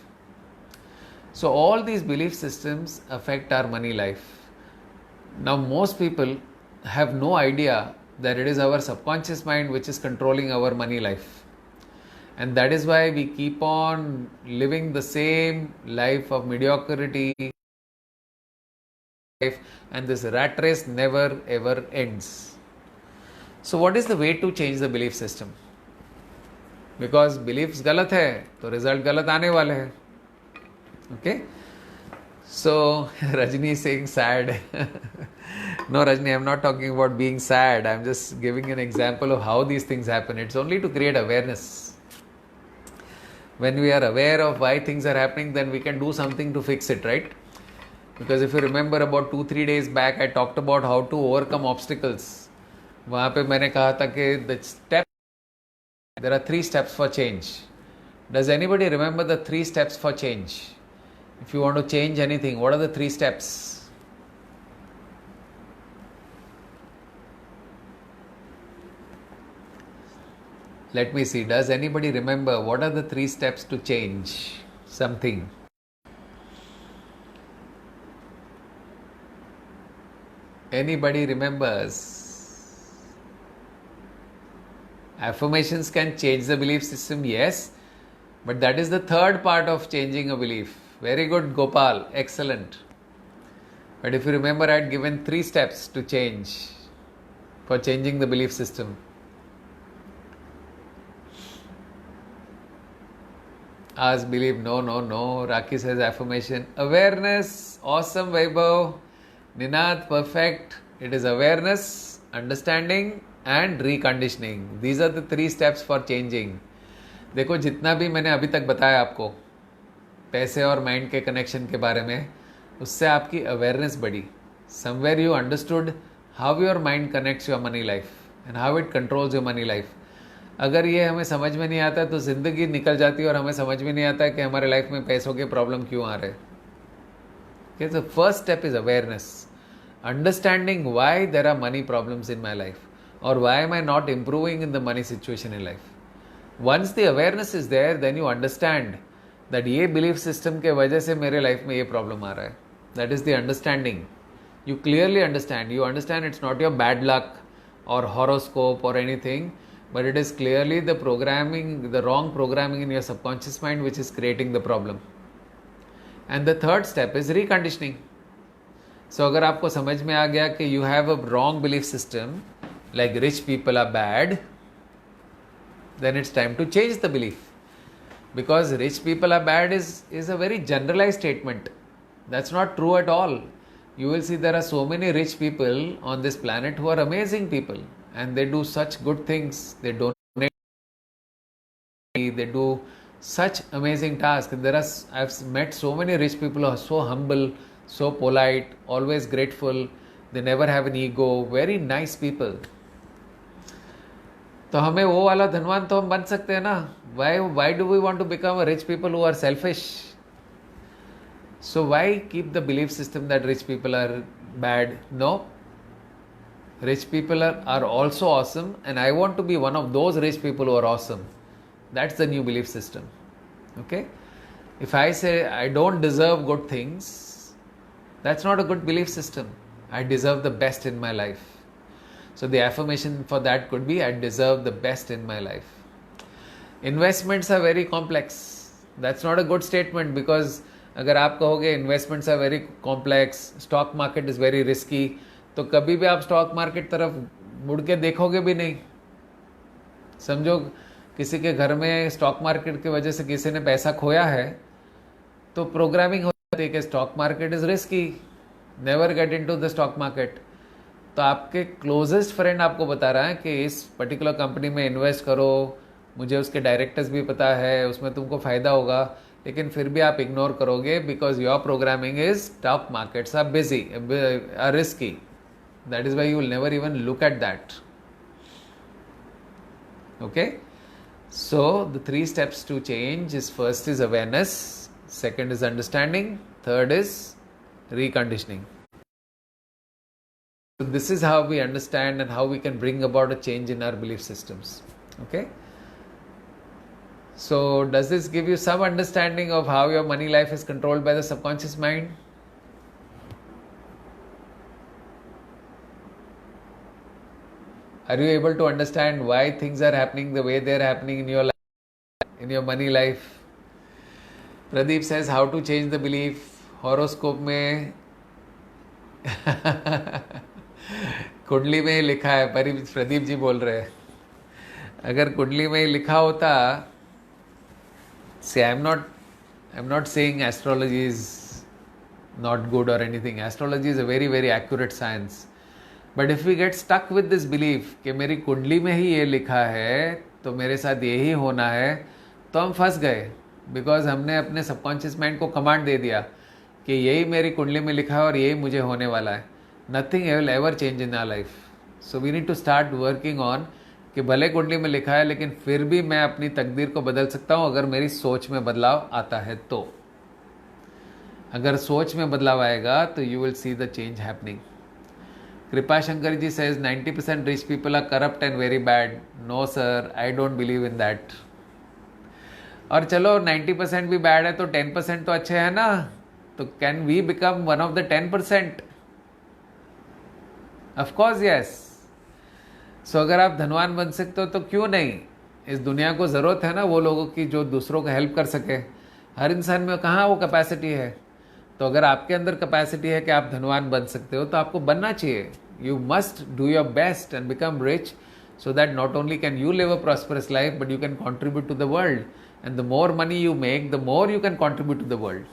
So all these belief systems affect our money life. Now most people have no idea that it is our subconscious mind which is controlling our money life, and that is why we keep on living the same life of mediocrity, and this rat race never ever ends. So what is the way to change the belief system? Because beliefs गलत है तो result गलत आने वाले हैं. Okay, so Rajni Singh sad. No, Rajni, I'm not talking about being sad. I'm just giving an example of how these things happen. It's only to create awareness. When we are aware of why things are happening, then we can do something to fix it, right? Because if you remember about 2-3 days back, I talked about how to overcome obstacles. वहाँ पे मैंने कहा था कि there are 3 steps for change. Does anybody remember the 3 steps for change? If you want to change anything, what are the 3 steps? Let me see. Does anybody remember what are the 3 steps to change something? Anybody remembers? Affirmations can change the belief system, yes, but that is the third part of changing a belief. Very good, Gopal. Excellent. But if you remember, I had given 3 steps to change for changing the belief system. Ask, believe, no. Raki says affirmation. Awareness, awesome, Vaibhav. Ninath, perfect. It is awareness, understanding and reconditioning. These are the 3 steps for changing. देखो जितना भी मैंने अभी तक बताया आपको पैसे और माइंड के कनेक्शन के बारे में, उससे आपकी अवेयरनेस बढ़ी. Somewhere you understood how your mind connects your money life and how it controls your money life. अगर ये हमें समझ में नहीं आता है तो ज़िंदगी निकल जाती है और हमें समझ में नहीं आता है कि हमारे लाइफ में पैसों के प्रॉब्लम क्यों आ रहे हैं. The first step is awareness, understanding why there are money problems in my life और why am I not improving in the money situation in life. Once the awareness is there then you understand that ये belief system के वजह से मेरे life में ये problem आ रहा है. That is the understanding. You clearly understand. You understand it's not your bad luck और हॉरोस्कोप और anything, but it is clearly the programming, the wrong programming in your subconscious mind which is creating the problem. And the third step is reconditioning. So अगर आपको समझ में आ गया कि you have a wrong belief system like rich people are bad, then it's time to change the belief. Because rich people are bad is a very generalized statement. That's not true at all. You will see there are so many rich people on this planet who are amazing people. And they do such good things. They donate. They do such amazing tasks. I've met so many rich people who are so humble, so polite, always grateful. They never have an ego. Very nice people. तो हमें वो वाला धनवान तो हम बन सकते हैं ना. Why do we want to become a rich people who are selfish? So why keep the belief system that rich people are bad? No. Rich people are also awesome, and I want to be one of those rich people who are awesome. That's the new belief system. Okay? If I say I don't deserve good things, that's not a good belief system. I deserve the best in my life. So the affirmation for that could be I deserve the best in my life. Investments are very complex. That's not a good statement because अगर आप कहोगे investments are very complex, stock market is very risky, तो कभी भी आप stock market तरफ मुड़ के देखोगे भी नहीं. समझो किसी के घर में स्टॉक मार्केट की वजह से किसी ने पैसा खोया है तो प्रोग्रामिंग हो जाती है कि stock market is risky, never get into the stock market. तो आपके क्लोजेस्ट फ्रेंड आपको बता रहा है कि इस पर्टिकुलर कंपनी में इन्वेस्ट करो, मुझे उसके डायरेक्टर्स भी पता है, उसमें तुमको फ़ायदा होगा, लेकिन फिर भी आप इग्नोर करोगे because your programming is stock markets are busy, are risky. That is why you will never even look at that. Okay? So the 3 steps to change is first is awareness, second is understanding, third is reconditioning. So this is how we understand and how we can bring about a change in our belief systems. Okay? So does this give you some understanding of how your money life is controlled by the subconscious mind? Are you able to understand why things are happening the way they are happening in your life, in your money life? Pradeep says how to change the belief. Horoscope में कुंडली में लिखा है. प्रदीप जी बोल रहे हैं. अगर कुंडली में ही लिखा होता, see, I'm not saying astrology is not good or anything. Astrology is a very very accurate science. But if we get stuck with this belief कि मेरी कुंडली में ही ये लिखा है तो मेरे साथ यही होना है, तो हम फंस गए, बिकॉज हमने अपने सबकॉन्शियस माइंड को कमांड दे दिया कि यही मेरी कुंडली में लिखा है और यही मुझे होने वाला है. Nothing will ever change in our life. So we need to start working on कि भले कुंडली में लिखा है लेकिन फिर भी मैं अपनी तकदीर को बदल सकता हूँ अगर मेरी सोच में बदलाव आता है. तो अगर सोच में बदलाव आएगा तो you will see the change happening. कृपा Shankar ji says 90% rich people are corrupt and very bad. No sir, I don't believe in that. और चलो 90% भी बैड है तो 10% तो अच्छे हैं ना. तो can we become one of the 10%? Of course yes. So अगर आप धनवान बन सकते हो तो क्यों नहीं. इस दुनिया को ज़रूरत है ना वो लोगों की जो दूसरों को हेल्प कर सके. हर इंसान में कहाँ वो कैपेसिटी है. तो अगर आपके अंदर कैपेसिटी है कि आप धनवान बन सकते हो तो आपको बनना चाहिए. You must do your best and become rich so that not only can you live a prosperous life but you can contribute to the world, and the more money you make the more you can contribute to the world.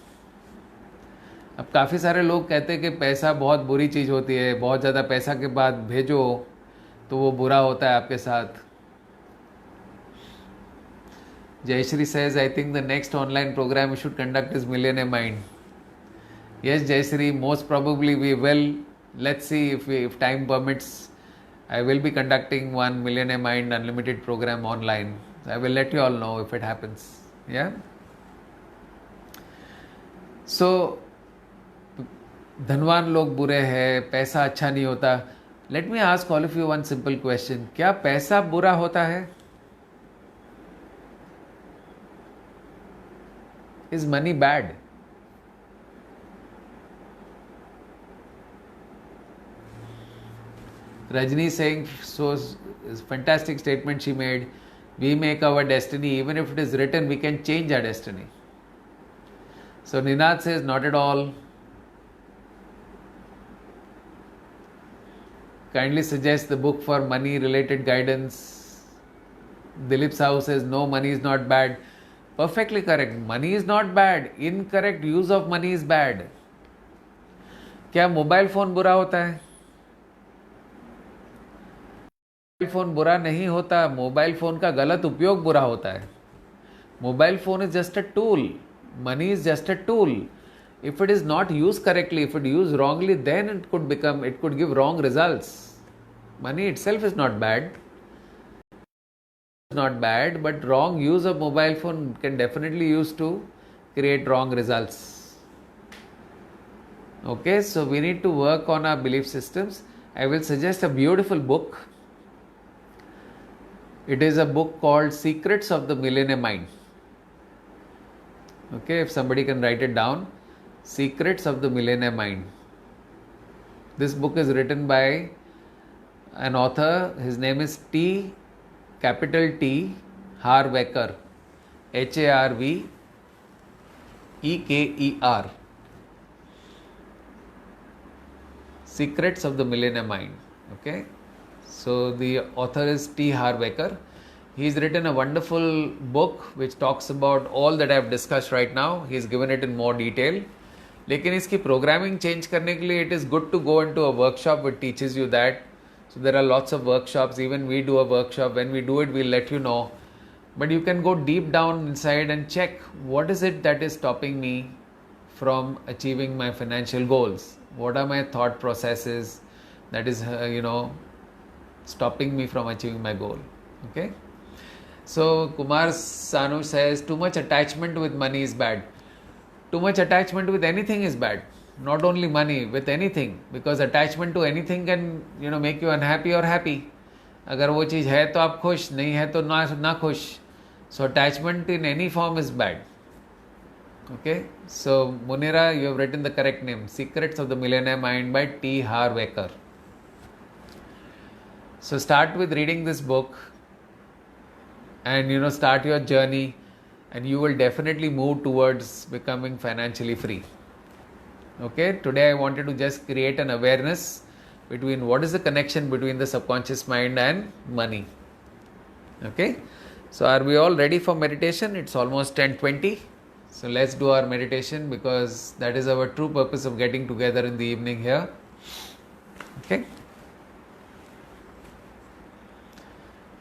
अब काफ़ी सारे लोग कहते हैं कि पैसा बहुत बुरी चीज़ होती है, बहुत ज़्यादा पैसा के बाद भेजो तो वो बुरा होता है आपके साथ. Jayashree says, I think the next online program we should conduct is Millionaire Mind. Yes, Jayashree, most probably we will. Let's see if time permits. I will be conducting one Millionaire Mind Unlimited program online. I will let you all know if it happens. Yeah. So, धनवान लोग बुरे हैं, पैसा अच्छा नहीं होता. Let me ask all of you one simple question. क्या पैसा बुरा होता है? Is money bad? Rajni saying, so fantastic statement she made. We make our destiny. Even if it is written, we can change our destiny. So Ninad says, not at all. Kindly suggest the book for money related guidance. Dilip Sahu says, no, money is not bad. Perfectly correct. Money is not bad. Incorrect use of money is bad. क्या mobile phone बुरा होता है? Mobile phone बुरा नहीं होता. Mobile phone का गलत उपयोग बुरा होता है. Mobile phone is just a tool. Money is just a tool. If it is not used correctly, if it used wrongly, then it could give wrong results. Money itself is not bad. It's not bad, but wrong use of mobile phone can definitely use to create wrong results. Okay, so we need to work on our belief systems. I will suggest a beautiful book. It is a book called Secrets of the Millionaire Mind. Okay, if somebody can write it down. Secrets of the Millionaire Mind. This book is written by an author. His name is T. Harveker. Harveker. Secrets of the Millionaire Mind. Okay. So the author is T. Harveker. He's written a wonderful book which talks about all that I've discussed right now. He's given it in more detail. लेकिन इसकी programming change करने के लिए it is good to go into a workshop which teaches you that. So there are lots of workshops. Even we do a workshop. When we do it we let you know. But you can go deep down inside and check what is it that is stopping me from achieving my financial goals. What are my thought processes that is stopping me from achieving my goal. Okay. So Kumar Sanu says too much attachment with money is bad. Too much attachment with anything is bad. Not only money, with anything, because attachment to anything can make you unhappy or happy. अगर वो चीज़ है तो आप खुश, नहीं है तो ना खुश. So attachment in any form is bad. Okay, so Munira, you have written the correct name. Secrets of the Millionaire Mind by T. Harveker. So start with reading this book and start your journey, and you will definitely move towards becoming financially free. Okay, today I wanted to just create an awareness between what is the connection between the subconscious mind and money. Okay, so are we all ready for meditation? It's almost 10:20. So let's do our meditation, because that is our true purpose of getting together in the evening here. Okay.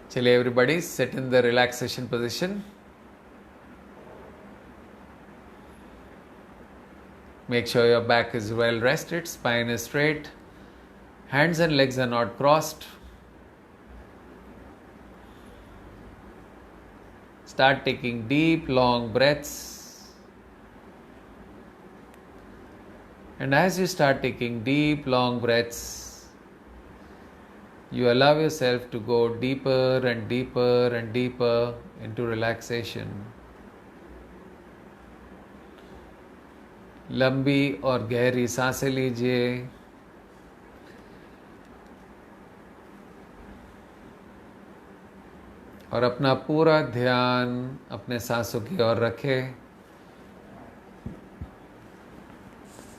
Chale, everybody sit in the relaxation position. Make sure your back is well rested, spine is straight, hands and legs are not crossed. Start taking deep, long breaths. And as you start taking deep, long breaths, you allow yourself to go deeper and deeper and deeper into relaxation. लंबी और गहरी सांसें लीजिए. और अपना पूरा ध्यान अपने सांसों की ओर रखें.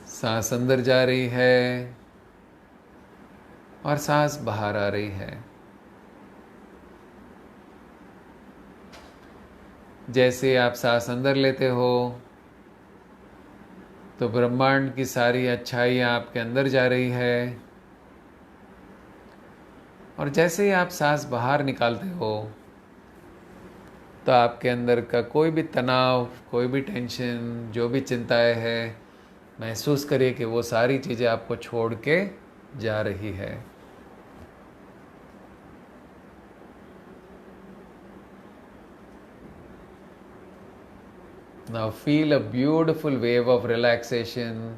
सांस अंदर जा रही है और सांस बाहर आ रही है. जैसे आप सांस अंदर लेते हो तो ब्रह्मांड की सारी अच्छाइयाँ आपके अंदर जा रही है, और जैसे ही आप सांस बाहर निकालते हो तो आपके अंदर का कोई भी तनाव, कोई भी टेंशन, जो भी चिंताएं हैं, महसूस करिए कि वो सारी चीज़ें आपको छोड़ के जा रही है. Now feel a beautiful wave of relaxation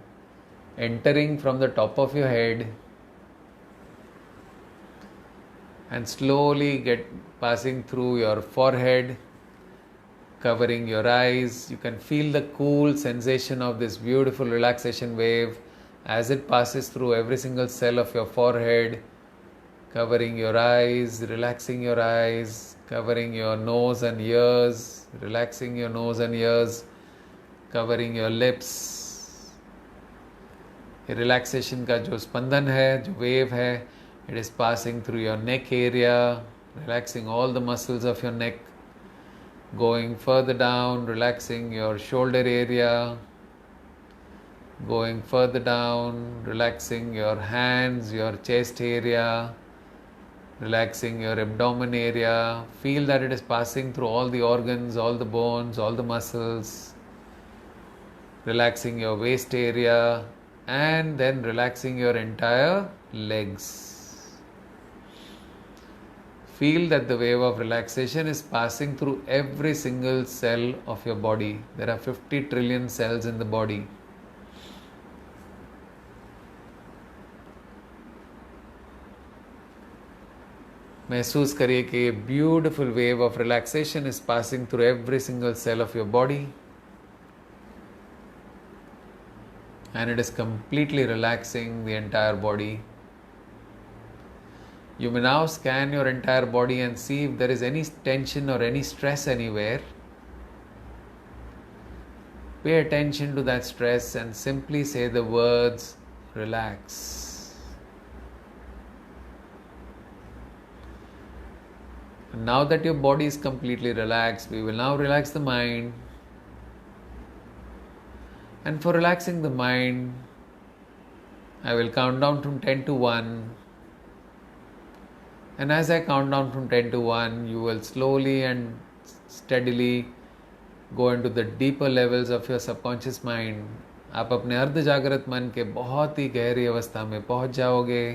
entering from the top of your head and slowly passing through your forehead, covering your eyes. You can feel the cool sensation of this beautiful relaxation wave as it passes through every single cell of your forehead, covering your eyes, relaxing your eyes, covering your nose and ears, relaxing your nose and ears, covering your lips. Relaxation का जो स्पंदन है, जो wave है, it is passing through your neck area, relaxing all the muscles of your neck, going further down, relaxing your shoulder area, going further down, relaxing your hands, your chest area, relaxing your abdomen area. Feel that it is passing through all the organs, all the bones, all the muscles, relaxing your waist area, and then relaxing your entire legs. Feel that the wave of relaxation is passing through every single cell of your body. There are 50 trillion cells in the body. महसूस करिए कि ये beautiful wave of relaxation is passing through every single cell of your body, and it is completely relaxing the entire body. You may now scan your entire body and see if there is any tension or any stress anywhere. Pay attention to that stress and simply say the words, relax. Now that your body is completely relaxed, we will now relax the mind. And for relaxing the mind, I will count down from 10 to 1. And as I count down from 10 to 1, you will slowly and steadily go into the deeper levels of your subconscious mind. आप अपने अर्ध जागृत मन के बहुत ही गहरी अवस्था में पहुंच जाओगे.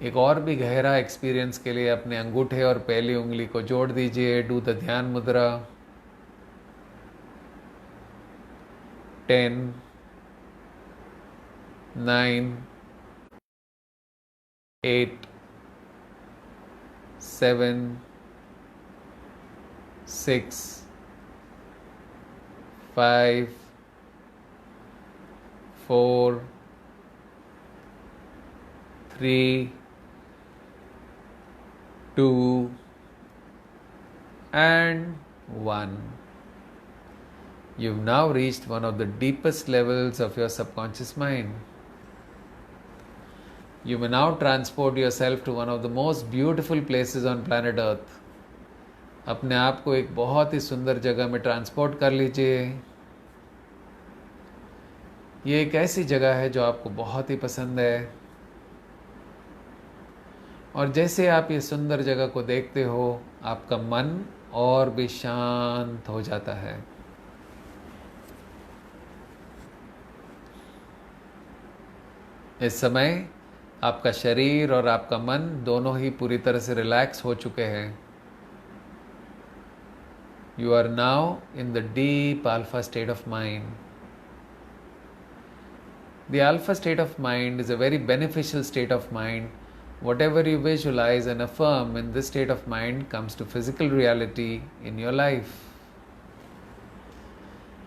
एक और भी गहरा एक्सपीरियंस के लिए अपने अंगूठे और पहली उंगली को जोड़ दीजिए. डू द ध्यान मुद्रा. 10, 9, 8, 7, 6, 5, 4, 3, 2, and 1. You've now reached one of the deepest levels of your subconscious mind. You may now transport yourself to one of the most beautiful places on planet Earth. अपने आप को एक बहुत ही सुंदर जगह में ट्रांसपोर्ट कर लीजिए. ये एक ऐसी जगह है जो आपको बहुत ही पसंद है, और जैसे आप ये सुंदर जगह को देखते हो, आपका मन और भी शांत हो जाता है. इस समय आपका शरीर और आपका मन दोनों ही पूरी तरह से रिलैक्स हो चुके हैं. You are now in the deep alpha state of mind. The alpha state of mind is a very beneficial state of mind. Whatever you visualize and affirm in this state of mind comes to physical reality in your life.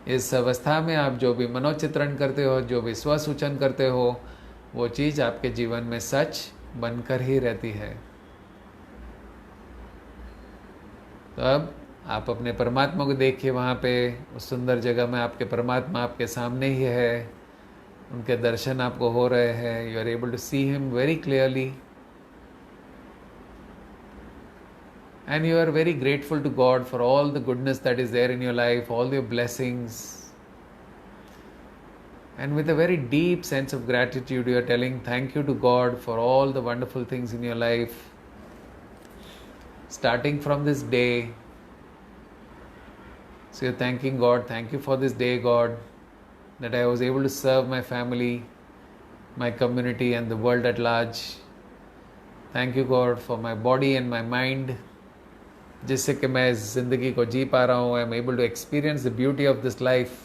इस अवस्था में आप जो भी मनोचित्रण करते हो, जो भी स्वसूचन करते हो, वो चीज़ आपके जीवन में सच बनकर ही रहती है. तो अब आप अपने परमात्मा को देखिए. वहाँ पे उस सुंदर जगह में आपके परमात्मा आपके सामने ही है. उनके दर्शन आपको हो रहे हैं. You are able to see him very clearly. And you are very grateful to God for all the goodness that is there in your life, all your blessings. And with a very deep sense of gratitude, you are telling thank you to God for all the wonderful things in your life. Starting from this day, so you're thanking God, thank you for this day, God, that I was able to serve my family, my community and the world at large. Thank you God for my body and my mind, जिससे कि मैं इस ज़िंदगी को जी पा रहा हूँ. I am able to experience the beauty of this life.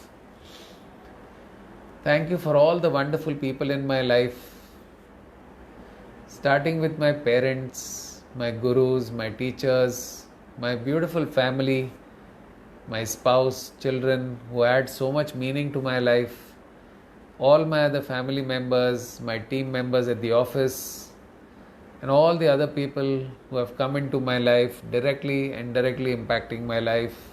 Thank you for all the wonderful people in my life, starting with my parents, my gurus, my teachers, my beautiful family, my spouse, children who add so much meaning to my life, all my other family members, my team members at the office, and all the other people who have come into my life directly and indirectly impacting my life.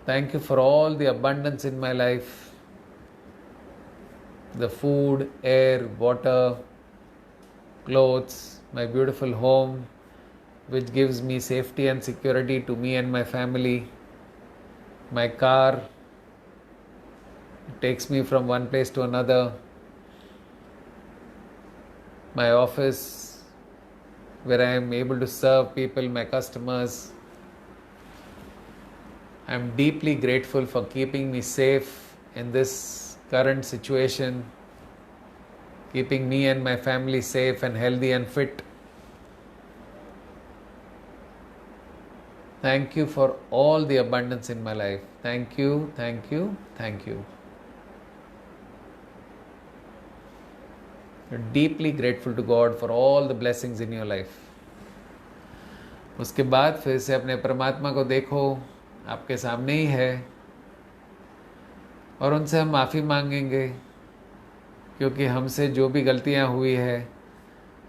Thank you for all the abundance in my life, the food, air, water, clothes, my beautiful home, which gives me safety and security to me and my family, my car, it takes me from one place to another, my office, where I am able to serve people, my customers. I am deeply grateful for keeping me safe in this current situation, keeping me and my family safe and healthy and fit. Thank you for all the abundance in my life. Thank you, thank you, thank you. You're deeply grateful to God for all the blessings in your life. उसके बाद फिर से अपने परमात्मा को देखो, आपके सामने ही है, और उनसे हम माफ़ी मांगेंगे, क्योंकि हमसे जो भी गलतियां हुई है,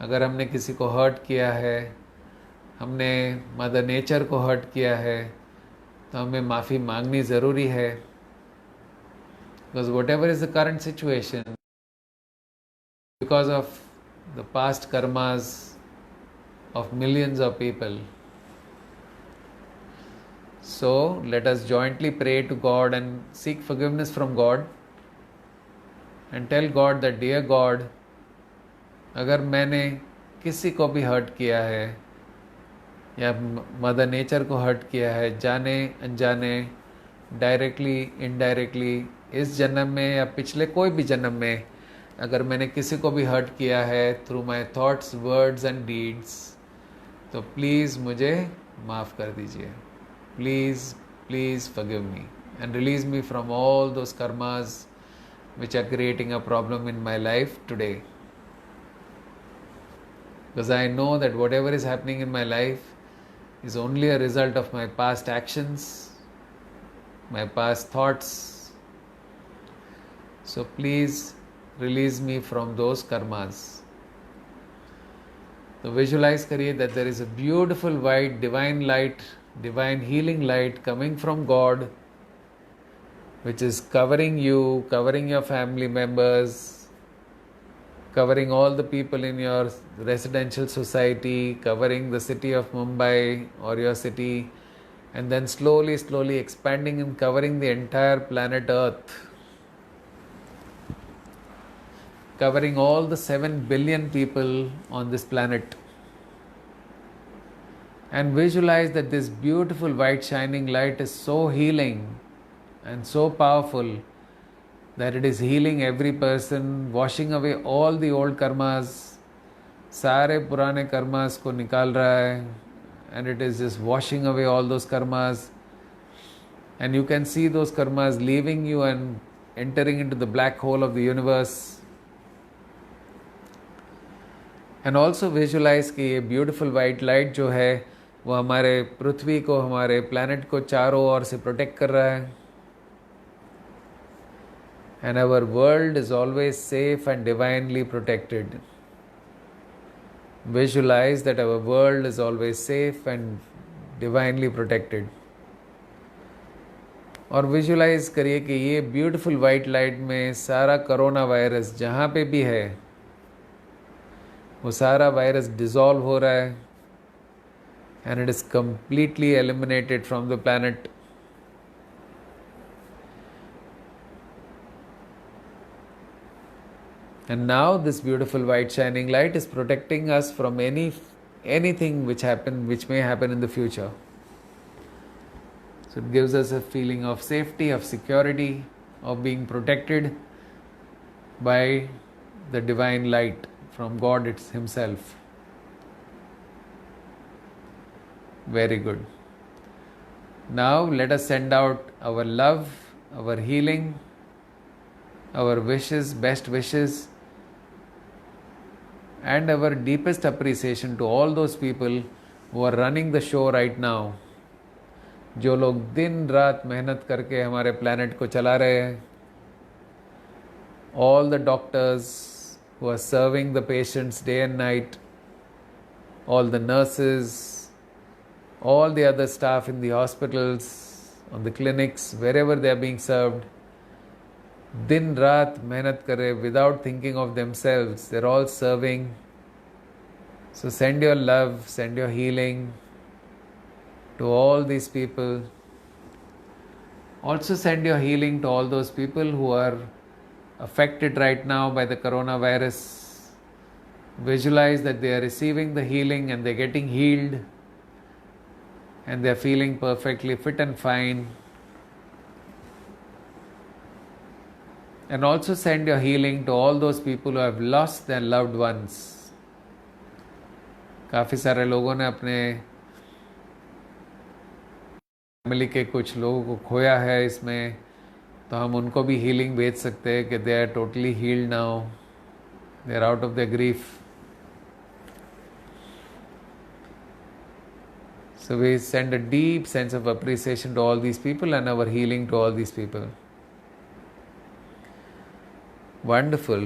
अगर हमने किसी को हर्ट किया है, हमने मदर नेचर को हर्ट किया है, तो हमें माफ़ी मांगनी ज़रूरी है. Because what ever is the current situation, because of the past karmas of millions of people. So let us jointly pray to God and seek forgiveness from God and tell God that, dear God, अगर मैंने किसी को भी hurt किया है या mother nature को hurt किया है, जाने अनजाने, डायरेक्टली इनडायरेक्टली, इस जन्म में या पिछले कोई भी जन्म में अगर मैंने किसी को भी हर्ट किया है through my thoughts, words and deeds, तो प्लीज़ मुझे माफ़ कर दीजिए. Please please forgive me and release me from all those karmas which are creating a problem in my life today. Because I know that whatever is happening in my life is only a result of my past actions, my past thoughts. So please release me from those karmas. So visualize kariye that there is a beautiful white divine light, divine healing light coming from God, which is covering you, covering your family members, covering all the people in your residential society, covering the city of Mumbai or your city, and then slowly expanding and covering the entire planet Earth, covering all the 7 billion people on this planet. And visualize that this beautiful white shining light is so healing and so powerful that it is healing every person, washing away all the old karmas, सारे पुराने karmas को निकाल रहा है, and it is just washing away all those karmas, and you can see those karmas leaving you and entering into the black hole of the universe. And also visualize कि ये beautiful white light जो है वो हमारे पृथ्वी को, हमारे planet को चारों ओर से protect कर रहा है. And our world is always safe and divinely protected. Visualize that our world is always safe and divinely protected. और विजुलाइज करिए कि ये ब्यूटीफुल वाइट लाइट में सारा कोरोना वायरस जहाँ पे भी है वो सारा वायरस डिसॉल्व हो रहा है, and it is completely eliminated from the planet. And now this beautiful white shining light is protecting us from anything which may happen in the future. So it gives us a feeling of safety, of security, of being protected by the divine light from God himself. Very good. Now let us send out our love, our healing, our wishes, best wishes, and our deepest appreciation to all those people who are running the show right now, जो लोग दिन रात मेहनत करके हमारे planet को चला रहे हैं. All the doctors who are serving the patients day and night, all the nurses, all the other staff in the hospitals, on the clinics, wherever they are being served, दिन रात मेहनत कर रहे without thinking of themselves. They're all serving. So send your love, send your healing to all these people. Also send your healing to all those people who are affected right now by the coronavirus. Visualize that they are receiving the healing and they're getting healed and they're feeling perfectly fit and fine. And also send your healing to all those people who have lost their loved ones. काफ़ी सारे लोगों ने अपने family के कुछ लोगों को खोया है इसमें, तो हम उनको भी हीलिंग भेज सकते हैं कि they are totally healed now, they are out of the grief. So we send a deep sense of appreciation to all these people and our healing to all these people. Wonderful.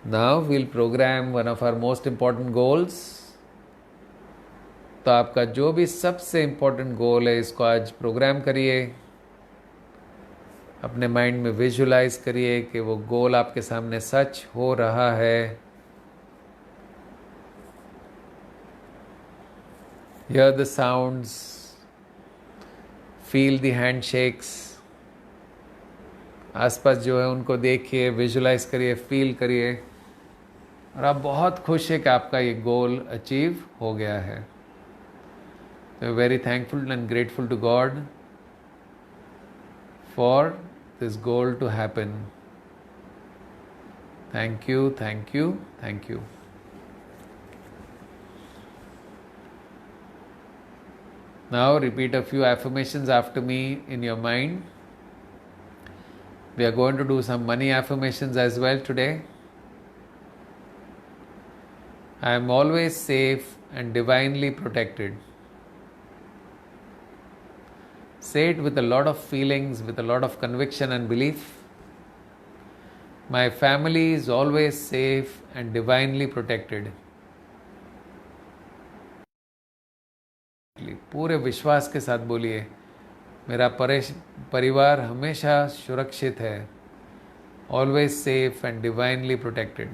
Now we'll program one of our most important goals. तो आपका जो भी सबसे important गोल है इसको आज programme करिए, अपने माइंड में विजुलाइज करिए कि वो गोल आपके सामने सच हो रहा है. Hear the sounds, feel the handshakes. आसपास जो है उनको देखिए, विजुलाइज करिए, फील करिए, और आप बहुत खुश है कि आपका ये गोल अचीव हो गया है. So very thankful and grateful to God for this goal to happen. Thank you, thank you, thank you. Now repeat a few affirmations after me in your mind. We are going to do some money affirmations as well today. I am always safe and divinely protected. Say it with a lot of feelings, with a lot of conviction and belief. My family is always safe and divinely protected. पूरे विश्वास के साथ बोलिए, मेरा परिवार हमेशा सुरक्षित है, always safe and divinely protected.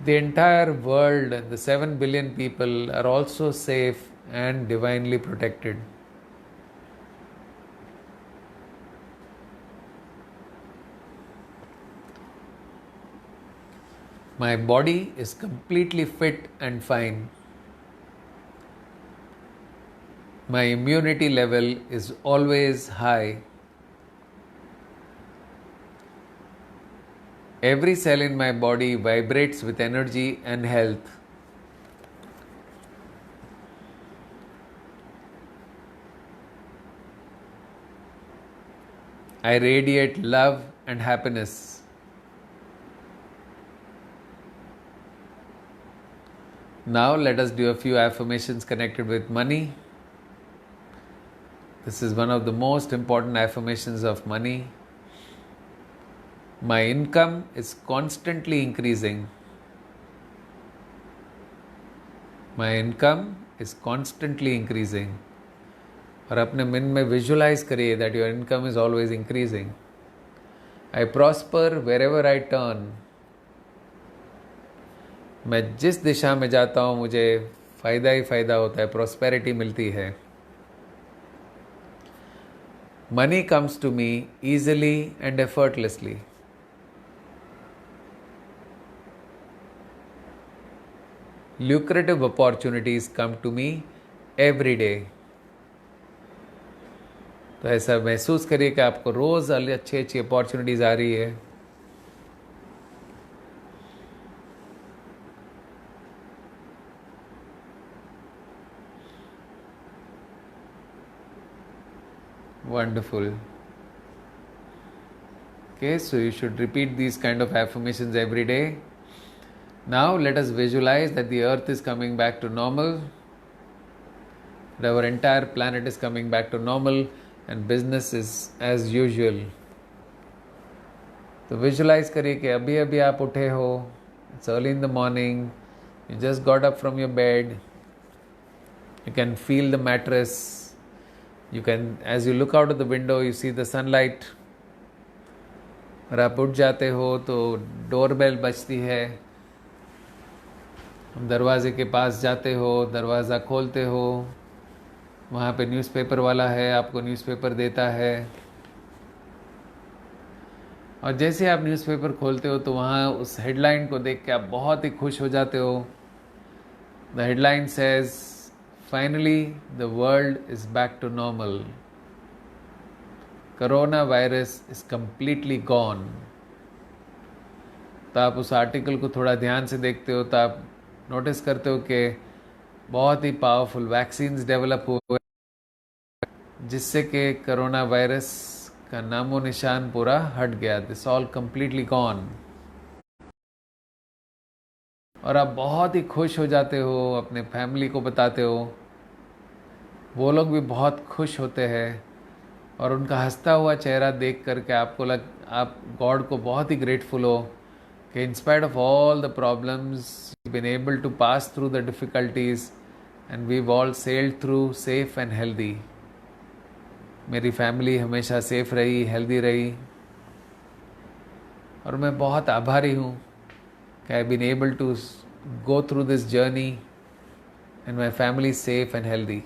The entire world and the 7 billion people are also safe and divinely protected. My body is completely fit and fine. My immunity level is always high. Every cell in my body vibrates with energy and health. I radiate love and happiness. Now let us do a few affirmations connected with money. This is one of the most important affirmations of money. My income is constantly increasing. My income is constantly increasing. और अपने मन में visualise करिए that your income is always increasing. I prosper wherever I turn. मैं जिस दिशा में जाता हूँ मुझे फ़ायदा ही फ़ायदा होता है, प्रॉस्पेरिटी मिलती है. Money comes to me easily and effortlessly. Lucrative opportunities come to me every day. तो ऐसा महसूस करिए कि आपको रोज़ अच्छी अच्छी अपॉर्चुनिटीज़ आ रही है. Wonderful. Okay, so you should repeat these kind of affirmations every day. Now let us visualize that the earth is coming back to normal. That our entire planet is coming back to normal and business is as usual. तो visualize करिए कि अभी अभी आप उठे हो. It's early in the morning. You just got up from your bed. You can feel the mattress. You can, as you look out of the window, you see the sunlight. और आप उठ जाते हो तो डोरबेल बजती है. दरवाजे के पास जाते हो, दरवाज़ा खोलते हो. वहाँ पे न्यूज़पेपर वाला है, आपको न्यूज़पेपर देता है. और जैसे आप न्यूज़पेपर खोलते हो तो वहाँ उस हेडलाइन को देख के आप बहुत ही खुश हो जाते हो. The headline says, finally the world is back to normal. Corona virus is completely gone. तो आप उस आर्टिकल को थोड़ा ध्यान से देखते हो तो आप नोटिस करते हो कि बहुत ही पावरफुल वैक्सीन्स डेवलप हुए जिससे कि कोरोना वायरस का नामो निशान पूरा हट गया. This all completely gone. और आप बहुत ही खुश हो जाते हो, अपने फैमिली को बताते हो. वो लोग भी बहुत खुश होते हैं और उनका हंसता हुआ चेहरा देख करके आप गॉड को बहुत ही ग्रेटफुल हो कि in spite of all the problems you been able to pass through the difficulties and we all sailed through safe and healthy. मेरी फैमिली हमेशा सेफ रही, हेल्दी रही और मैं बहुत आभारी हूँ कि I been able to go through this journey and my family safe and healthy.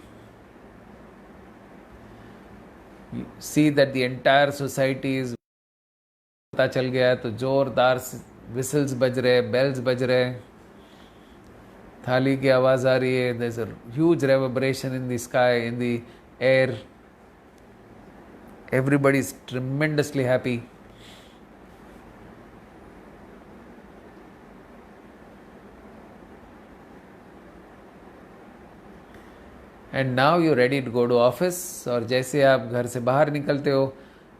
See that the entire society is, पता चल गया है तो जोरदार whistles बज रहे, bells बज रहे, थाली की आवाज़ आ रही है. There's a huge reverberation in the sky, in the air. Everybody is tremendously happy. And now you ready to go to office. और जैसे आप घर से बाहर निकलते हो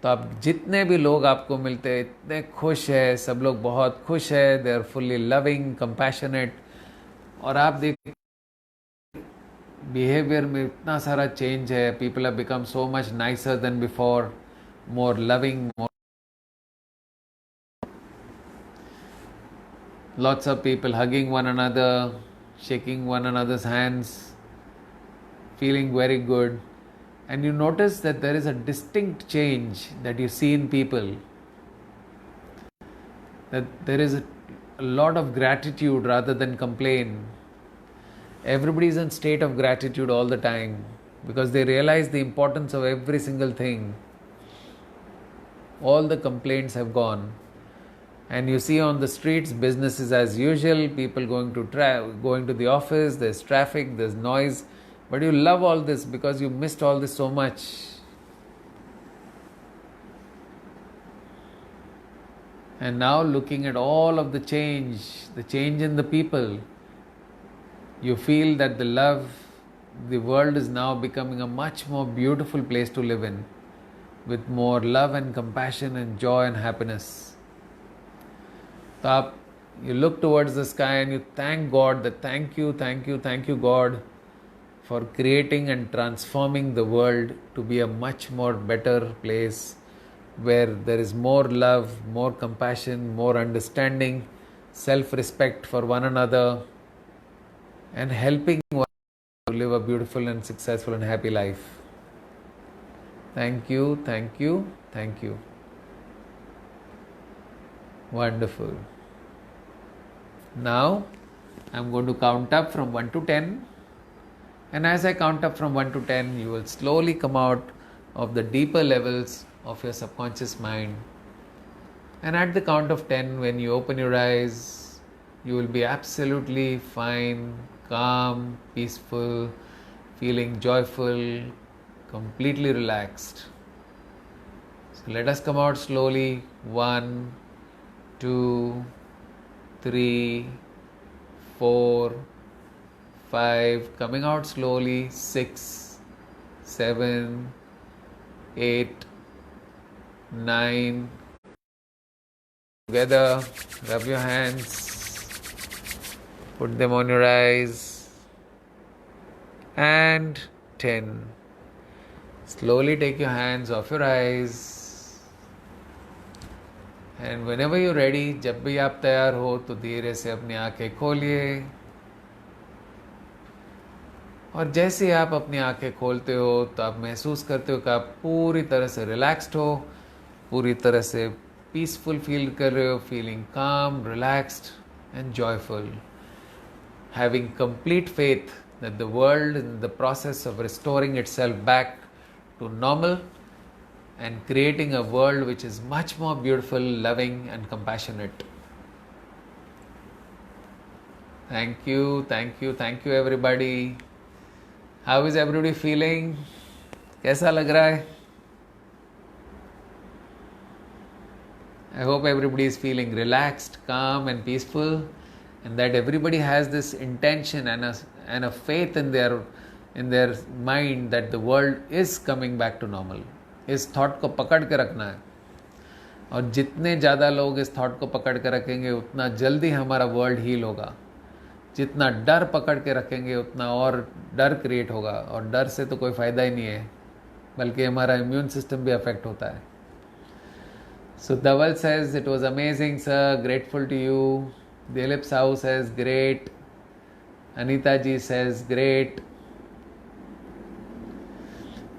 तो आप जितने भी लोग आपको मिलते हैं इतने खुश है, सब लोग बहुत खुश है. They are fully loving, compassionate. और आप देख बिहेवियर में इतना सारा चेंज है. People have become so much nicer than before, more loving, more lots of people hugging one another, shaking one another's hands, feeling very good. and you notice that there is a distinct change that you see in people, that there is a lot of gratitude rather than complaint. Everybody is in state of gratitude all the time because they realize the importance of every single thing. All the complaints have gone, and you see on the streets business is as usual, people going to the office, there's traffic, there's noise, but you love all this because you missed all this so much. And now looking at all of the change in the people, you feel that the world is now becoming a much more beautiful place to live in, with more love and compassion and joy and happiness. So you look towards the sky and you thank God, that thank you God for creating and transforming the world to be a much more better place, where there is more love, more compassion, more understanding, self-respect for one another, and helping one to live a beautiful and successful and happy life. Thank you. Wonderful. Now I'm going to count up from 1 to 10, and as I count up from 1 to 10, you will slowly come out of the deeper levels of your subconscious mind. And at the count of 10, when you open your eyes, you will be absolutely fine, calm, peaceful, feeling joyful, completely relaxed. So let us come out slowly. 1, 2, 3, 4, 5, coming out slowly. 6, 7, 8, 9. Together, rub your hands, put them on your eyes, and 10. Slowly take your hands off your eyes, and whenever you're ready, जब भी आप तैयार हो तो धीरे से अपनी आंखें खोलिए, और जैसे ही आप अपनी आंखें खोलते हो तो आप महसूस करते हो कि आप पूरी तरह से रिलैक्स्ड हो, पूरी तरह से पीसफुल फील कर रहे हो, feeling calm, relaxed and joyful, having complete faith that the world is in the process of restoring itself back to normal and creating a world which is much more beautiful, loving and compassionate. Thank you everybody. How is everybody feeling? कैसा लग रहा है? I hope everybody is feeling relaxed, calm and peaceful, and that everybody has this intention and a faith in their mind that the world is coming back to normal. इस thought को पकड़ के रखना है, और जितने ज़्यादा लोग इस थॉट को पकड़ के रखेंगे उतना जल्दी हमारा वर्ल्ड हील होगा. जितना डर पकड़ के रखेंगे उतना और डर क्रिएट होगा, और डर से तो कोई फ़ायदा ही नहीं है, बल्कि हमारा इम्यून सिस्टम भी अफेक्ट होता है. So Dhaval says, it was amazing sir, grateful to you. Dilip Sahu says, great. Anita ji says, great.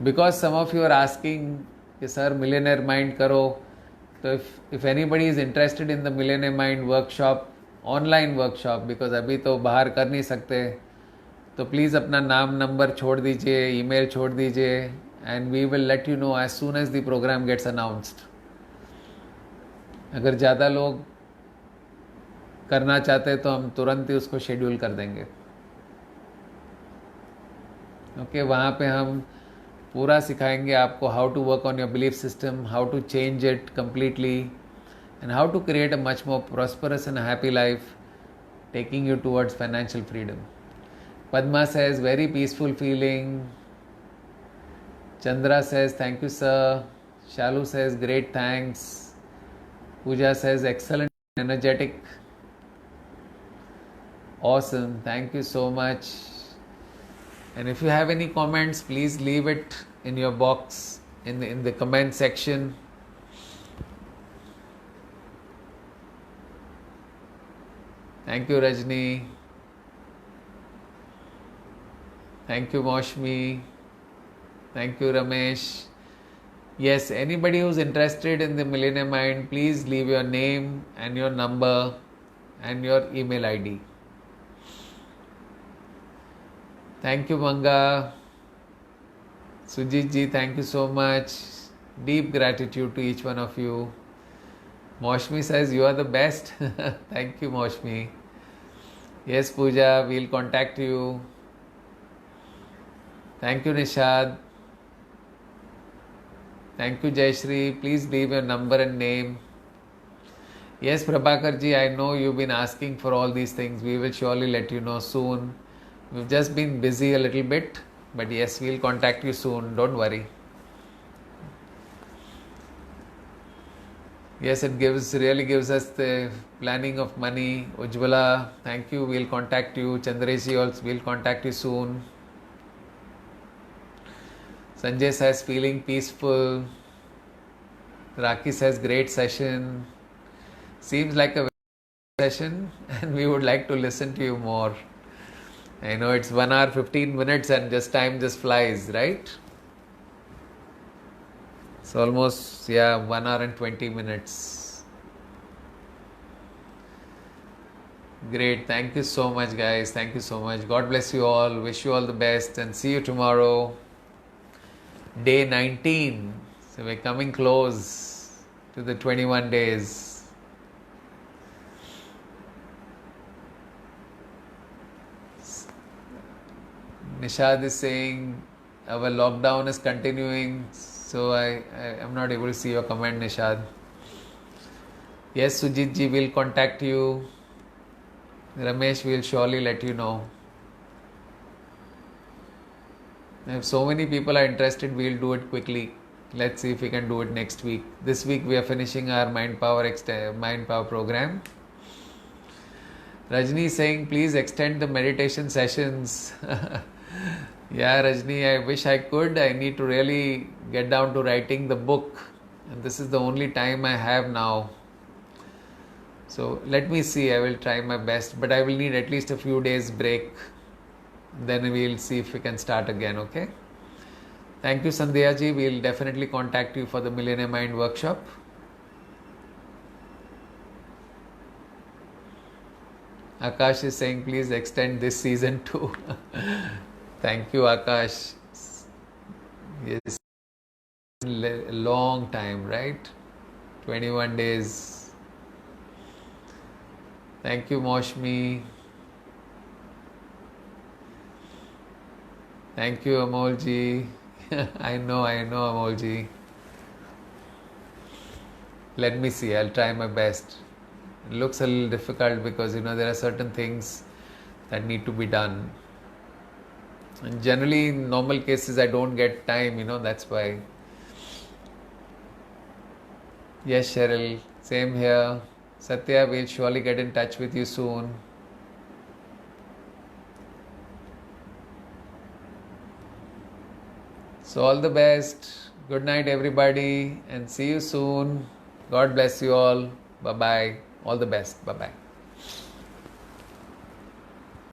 Because some of you are asking, sir, Millionaire Mind karo. So if anybody is interested in the Millionaire Mind workshop, online workshop, because अभी तो बाहर कर नहीं सकते, तो please अपना नाम number छोड़ दीजिए, ईमेल छोड़ दीजिए, and we will let you know as soon as the programme gets announced. अगर ज़्यादा लोग करना चाहते हैं तो हम तुरंत ही उसको शेड्यूल कर देंगे. ओके, वहाँ पे हम पूरा सिखाएंगे आपको how to work on your belief system, how to change it completely, and how to create a much more prosperous and happy life, taking you towards financial freedom. Padma says, very peaceful feeling. Chandra says, thank you sir. Shalu says, great thanks. Pooja says, excellent, energetic. Awesome, thank you so much. And if you have any comments, please leave it in your box in the comment section. Thank you Rajni. Thank you Moshmi. Thank you, Ramesh. Yes, anybody who's interested in the Millionaire Mind, please leave your name and your number and your email ID. Thank you, Manga. Sujit ji, thank you so much. Deep gratitude to each one of you. Moshmi says you are the best. Thank you, Moshmi. Yes, Pooja, we'll contact you. Thank you, Nishad. Thank you, Jayashri. Please leave your number and name. Yes, Prabhakar ji, I know you've been asking for all these things. We will surely let you know soon. We've just been busy a little bit, but yes, we'll contact you soon. Don't worry. Yes, it really gives us the planning of money. Ujjwala, thank you. We'll contact you. Chandreshi also, we'll contact you soon. Sanjay says feeling peaceful. Raki says great session. Seems like a session and we would like to listen to you more. I know it's 1 hour 15 minutes and time just flies, right? It's almost 1 hour and 20 minutes. Great. Thank you so much, guys. Thank you so much. God bless you all. Wish you all the best and see you tomorrow. Day 19. So we're coming close to the 21 days. Nishad is saying our lockdown is continuing, so I am not able to see your comment, Nishad. Yes, Sujit ji will contact you. Ramesh will surely let you know. If so many people are interested, we'll do it quickly. Let's see if we can do it next week. This week we are finishing our Mind Power program. Rajni is saying, please extend the meditation sessions. Yeah, Rajni, I wish I could. I need to really get down to writing the book. And this is the only time I have now. So let me see. I will try my best. But I will need at least a few days break. Then we'll see if we can start again, okay? Thank you, Sandhya ji. We'll definitely contact you for the Millionaire Mind workshop. Akash is saying, please extend this season too. Thank you, Akash. Yes, a long time, right? 21 days. Thank you, Moshmi. Thank you, Amolji. I know, Amolji. Let me see. I'll try my best. It looks a little difficult because there are certain things that need to be done. And generally, in normal cases, I don't get time, that's why. Yes, Cheryl, same here. Satya, we'll surely get in touch with you soon. So all the best. Good night, everybody, and see you soon. God bless you all. Bye-bye. All the best. Bye-bye.